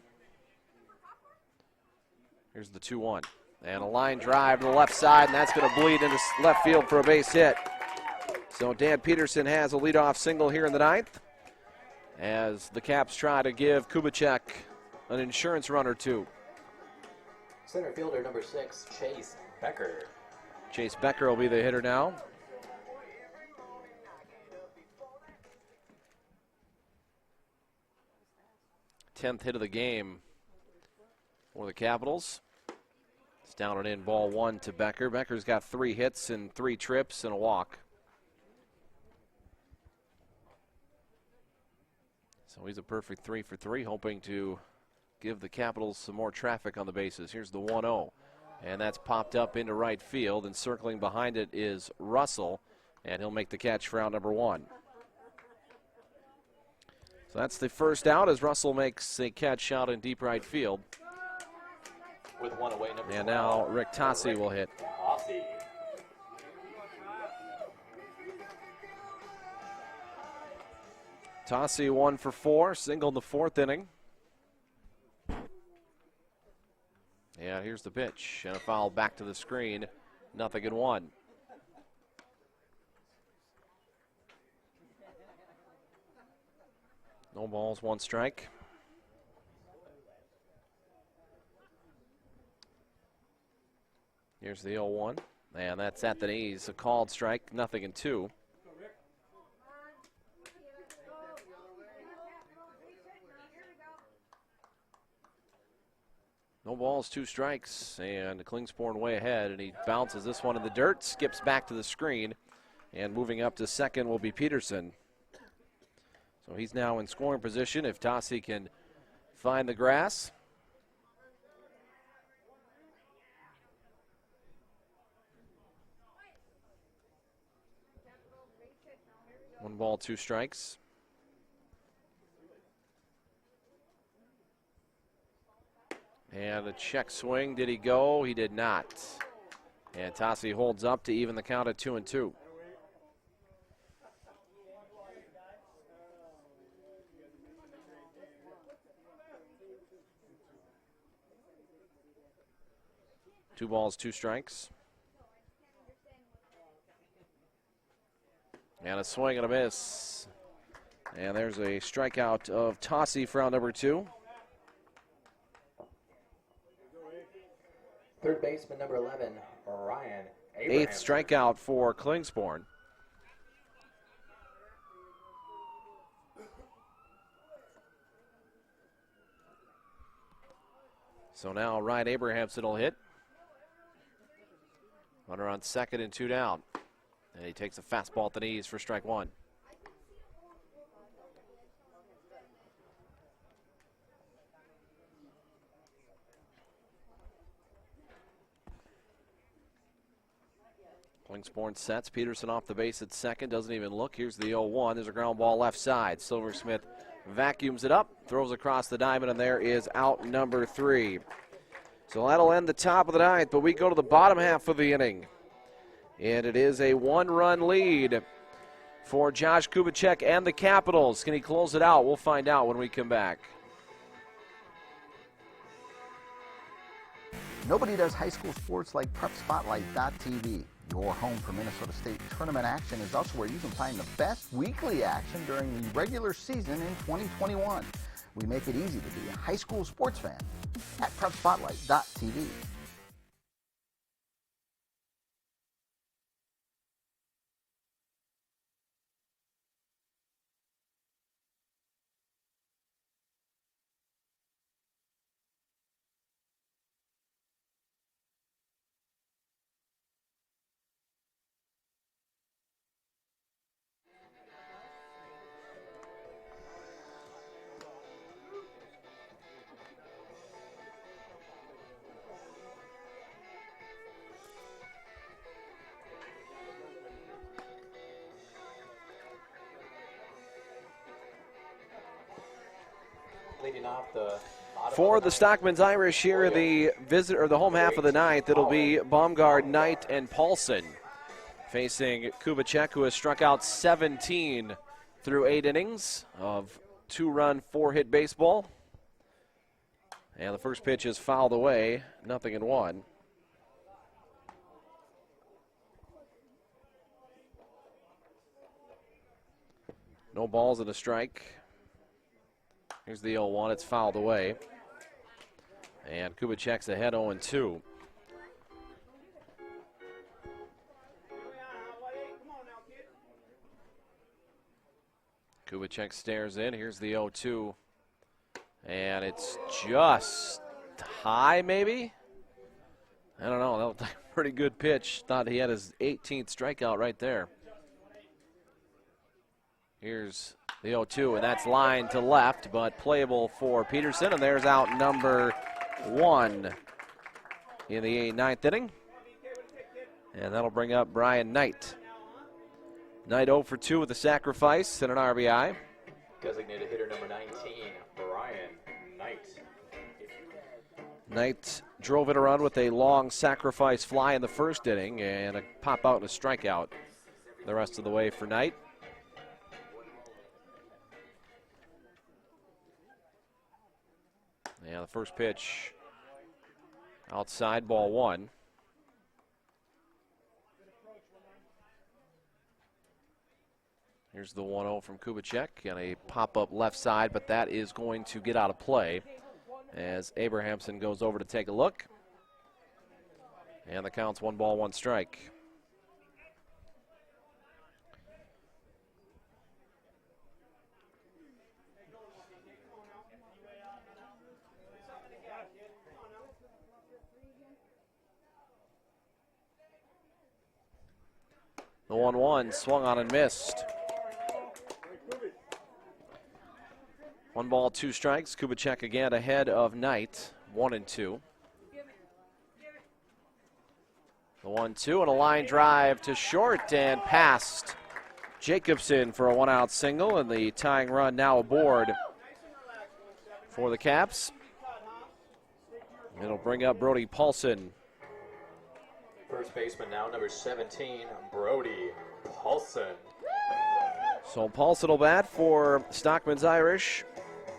Here's the 2-1. And a line drive to the left side, and that's going to bleed into left field for a base hit. So Dan Peterson has a leadoff single here in the ninth as the Caps try to give Kubicek an insurance run or two. Center fielder number 6, Chase Becker. Chase Becker will be the hitter now. Tenth hit of the game for the Capitals. It's down and in, ball 1 to Becker. Becker's got 3 hits and 3 trips and a walk. So he's a perfect 3 for 3, hoping to give the Capitals some more traffic on the bases. Here's the 1-0, and that's popped up into right field, and circling behind it is Russell, and he'll make the catch for out number 1. So that's the first out as Russell makes a catch out in deep right field. With 1 away, number and now Rick Tossi will hit. Tossi. Tossi 1 for 4, single in the 4th inning. Yeah, here's the pitch, and a foul back to the screen. 0-1. No balls, 1 strike. Here's the 0-1, and that's at the knees. A called strike, 0-2. No balls, 2 strikes, and Klingsporn way ahead, and he bounces this one in the dirt, skips back to the screen, and moving up to second will be Peterson. So he's now in scoring position if Tossi can find the grass. One ball, 2 strikes. And a check swing. Did he go? He did not. And Tossi holds up to even the count at 2-2. Two balls, 2 strikes. And a swing and a miss. And there's a strikeout of Tossi for out number 2. Third baseman number 11, Ryan Abraham. 8th strikeout for Klingsporn. So now Ryan Abrahamson will hit. Runner on second and 2 down. And he takes a fastball at the knees for strike 1. Klingsporn sets. Peterson off the base at second. Doesn't even look. Here's the 0-1. There's a ground ball left side. Silversmith vacuums it up. Throws across the diamond, and there is out number 3. So that'll end the top of the ninth, but we go to the bottom half of the inning. And it is a 1-run lead for Josh Kubicek and the Capitals. Can he close it out? We'll find out when we come back. Nobody does high school sports like PrepSpotlight.tv. Your home for Minnesota State tournament action is also where you can find the best weekly action during the regular season in 2021. We make it easy to be a high school sports fan at PrepSpotlight.tv. For the Stockmens Irish here in the the home half of the ninth, it'll be Baumgard, Knight, and Paulson facing Kubicek, who has struck out 17 through 8 innings of 2-run, 4-hit baseball. And the first pitch is fouled away, 0-1. No balls and a strike. Here's the 0-1. It's fouled away. And Kubicek's ahead 0-2. Kubicek stares in. Here's the 0-2. And it's just high, maybe? I don't know. That looked like a pretty good pitch. Thought he had his 18th strikeout right there. Here's the 0-2, and that's lined to left, but playable for Peterson. And there's out number 1 in the 9th inning. And that'll bring up Brian Knight. Knight 0 for 2 with a sacrifice and an RBI. Designated hitter number 19, Brian Knight. Knight drove in a run with a long sacrifice fly in the first inning and a pop out and a strikeout the rest of the way for Knight. Yeah, the first pitch outside, ball 1. Here's the 1-0 from Kubicek and a pop-up left side, but that is going to get out of play as Abrahamson goes over to take a look. And the count's 1 ball, 1 strike. The 1-1 swung on and missed. 1 ball, 2 strikes. Kubicek again ahead of Knight, 1-2. The 1-2 and a line drive to short and past Jacobson for a 1-out single, and the tying run now aboard for the Caps. It'll bring up Brody Paulson. First baseman now, number 17, Brody Paulson. So Paulson will bat for Stockmens Irish.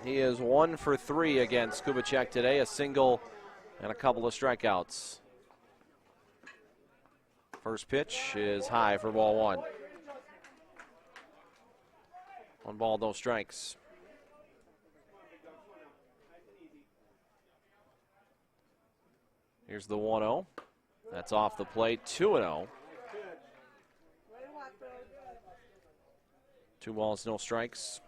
He is 1 for 3 against Kubicek today, a single and a couple of strikeouts. First pitch is high for ball 1. 1 ball, no strikes. Here's the 1-0. That's off the plate, 2-0. 2 balls, no strikes.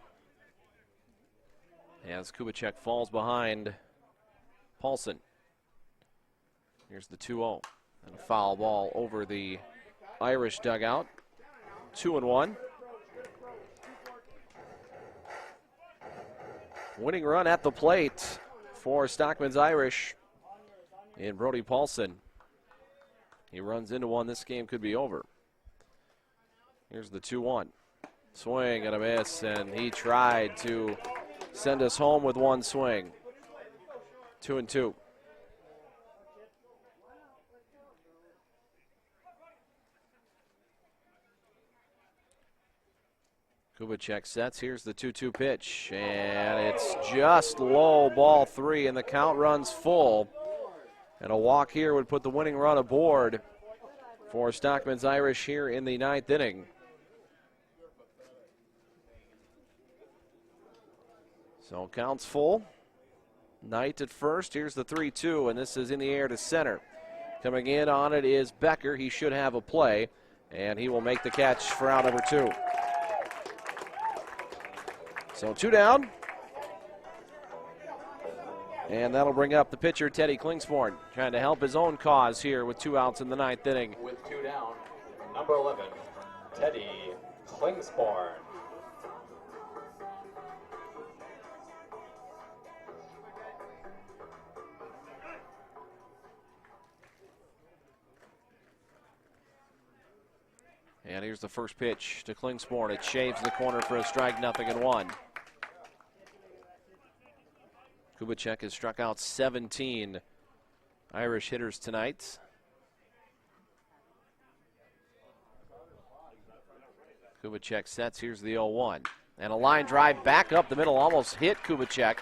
As Kubicek falls behind Paulson. Here's the 2-0. And a foul ball over the Irish dugout. 2-1. Winning run at the plate for Stockmens Irish in Brody Paulson. He runs into one. This game could be over. Here's the 2-1. Swing and a miss, and he tried to send us home with 1 swing. 2-2. Kubicek sets. Here's the 2-2 pitch, and it's just low, ball 3, and the count runs full. And a walk here would put the winning run aboard for Stockmens Irish here in the 9th inning. So counts full. Knight at first. Here's the 3-2, and this is in the air to center. Coming in on it is Becker. He should have a play, and he will make the catch for out number 2. So 2 down. And that'll bring up the pitcher, Teddy Klingsporn, trying to help his own cause here with 2 outs in the 9th inning. With 2 down, number 11, Teddy Klingsporn. And here's the first pitch to Klingsporn. It shaves the corner for a strike, 0-1. Kubicek has struck out 17 Irish hitters tonight. Kubicek sets. Here's the 0-1. And a line drive back up the middle, almost hit Kubicek,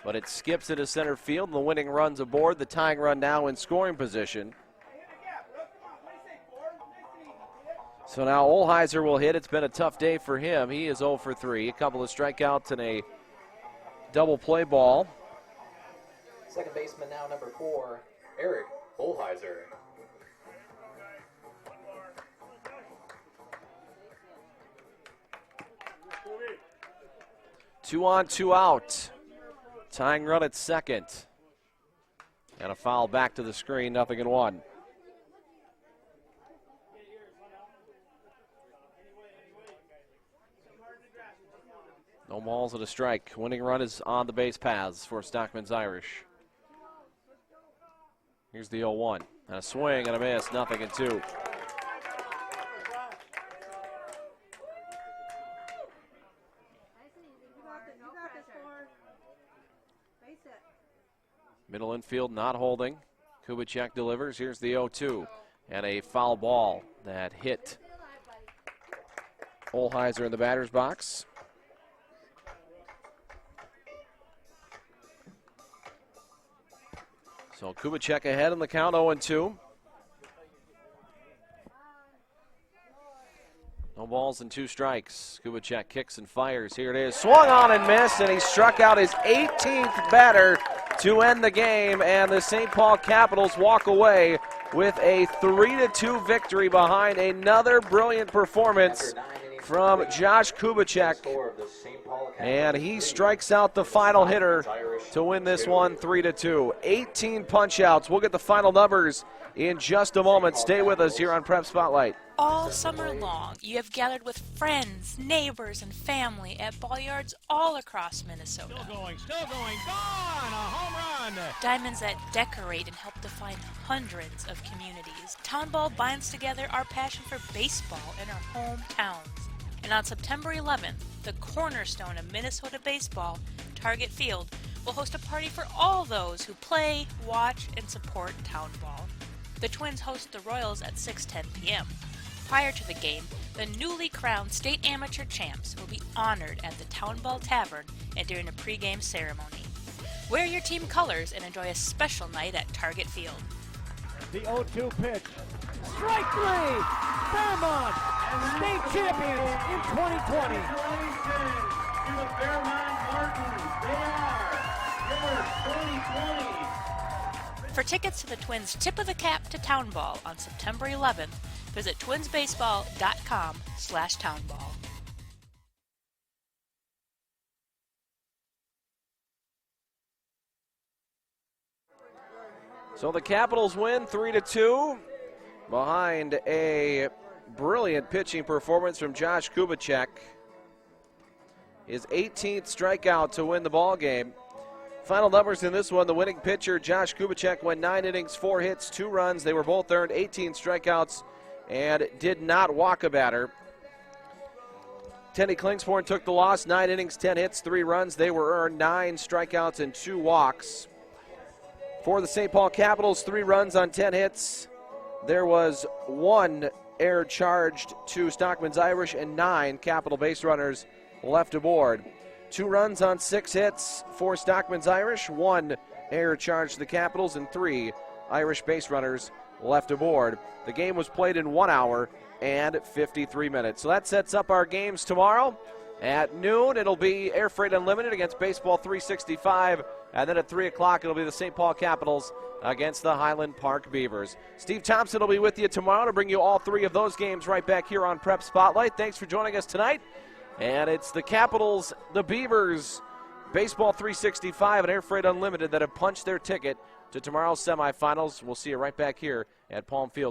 but it skips into center field. The winning run's aboard. The tying run now in scoring position. So now Olheiser will hit. It's been a tough day for him. He is 0 for 3. A couple of strikeouts and a double play ball. Second baseman now, number 4, Eric Olheiser. Two on, two out. Tying run at second. And a foul back to the screen, 0-1. No balls and a strike. Winning run is on the base paths for Stockmens Irish. Here's the 0-1. And a swing and a miss, 0-2. Middle infield not holding. Kubicek delivers. Here's the 0-2. And a foul ball that hit Olheiser in the batter's box. So Kubicek ahead in the count, 0-2. No balls and 2 strikes. Kubicek kicks and fires. Here it is. Swung on and missed, and he struck out his 18th batter to end the game, and the St. Paul Capitals walk away with a 3-2 victory behind another brilliant performance from Josh Kubicek. And he strikes out the final hitter to win this one 3-2. 18 punch-outs. We'll get the final numbers in just a moment. Stay with us here on Prep Spotlight. All summer long, you have gathered with friends, neighbors, and family at ball yards all across Minnesota. Still going, gone, a home run. Diamonds that decorate and help define hundreds of communities. Town Ball binds together our passion for baseball in our hometowns. And on September 11th, the cornerstone of Minnesota baseball, Target Field, will host a party for all those who play, watch, and support Town Ball. The Twins host the Royals at 6:10 p.m. Prior to the game, the newly crowned state amateur champs will be honored at the Town Ball Tavern and during a pregame ceremony. Wear your team colors and enjoy a special night at Target Field. The 0-2 pitch. Strike 3! Fairmont, state champions in 2020. Congratulations to the Fairmont Martins. They are your 2020. For tickets to the Twins' Tip of the Cap to Town Ball on September 11th, visit twinsbaseball.com/townball. So the Capitals win 3-2 behind a brilliant pitching performance from Josh Kubicek. His 18th strikeout to win the ball game. Final numbers in this one, the winning pitcher, Josh Kubicek, went 9 innings, 4 hits, 2 runs. They were both earned, 18 strikeouts, and did not walk a batter. Tenny Klingsporn took the loss, 9 innings, 10 hits, 3 runs. They were earned, 9 strikeouts and 2 walks. For the St. Paul Capitals, 3 runs on 10 hits. There was 1 error charged to Stockmens Irish and 9 Capital base runners left aboard. 2 runs on 6 hits for Stockmens Irish, 1 error charged to the Capitals, and 3 Irish base runners left aboard. The game was played in 1 hour and 53 minutes. So that sets up our games tomorrow. At noon, it'll be Air Freight Unlimited against Baseball 365. And then at 3 o'clock, it'll be the St. Paul Capitals against the Highland Park Beavers. Steve Thompson will be with you tomorrow to bring you all 3 of those games right back here on Prep Spotlight. Thanks for joining us tonight. And it's the Capitals, the Beavers, Baseball 365, and Air Freight Unlimited that have punched their ticket to tomorrow's semifinals. We'll see you right back here at Palm Field.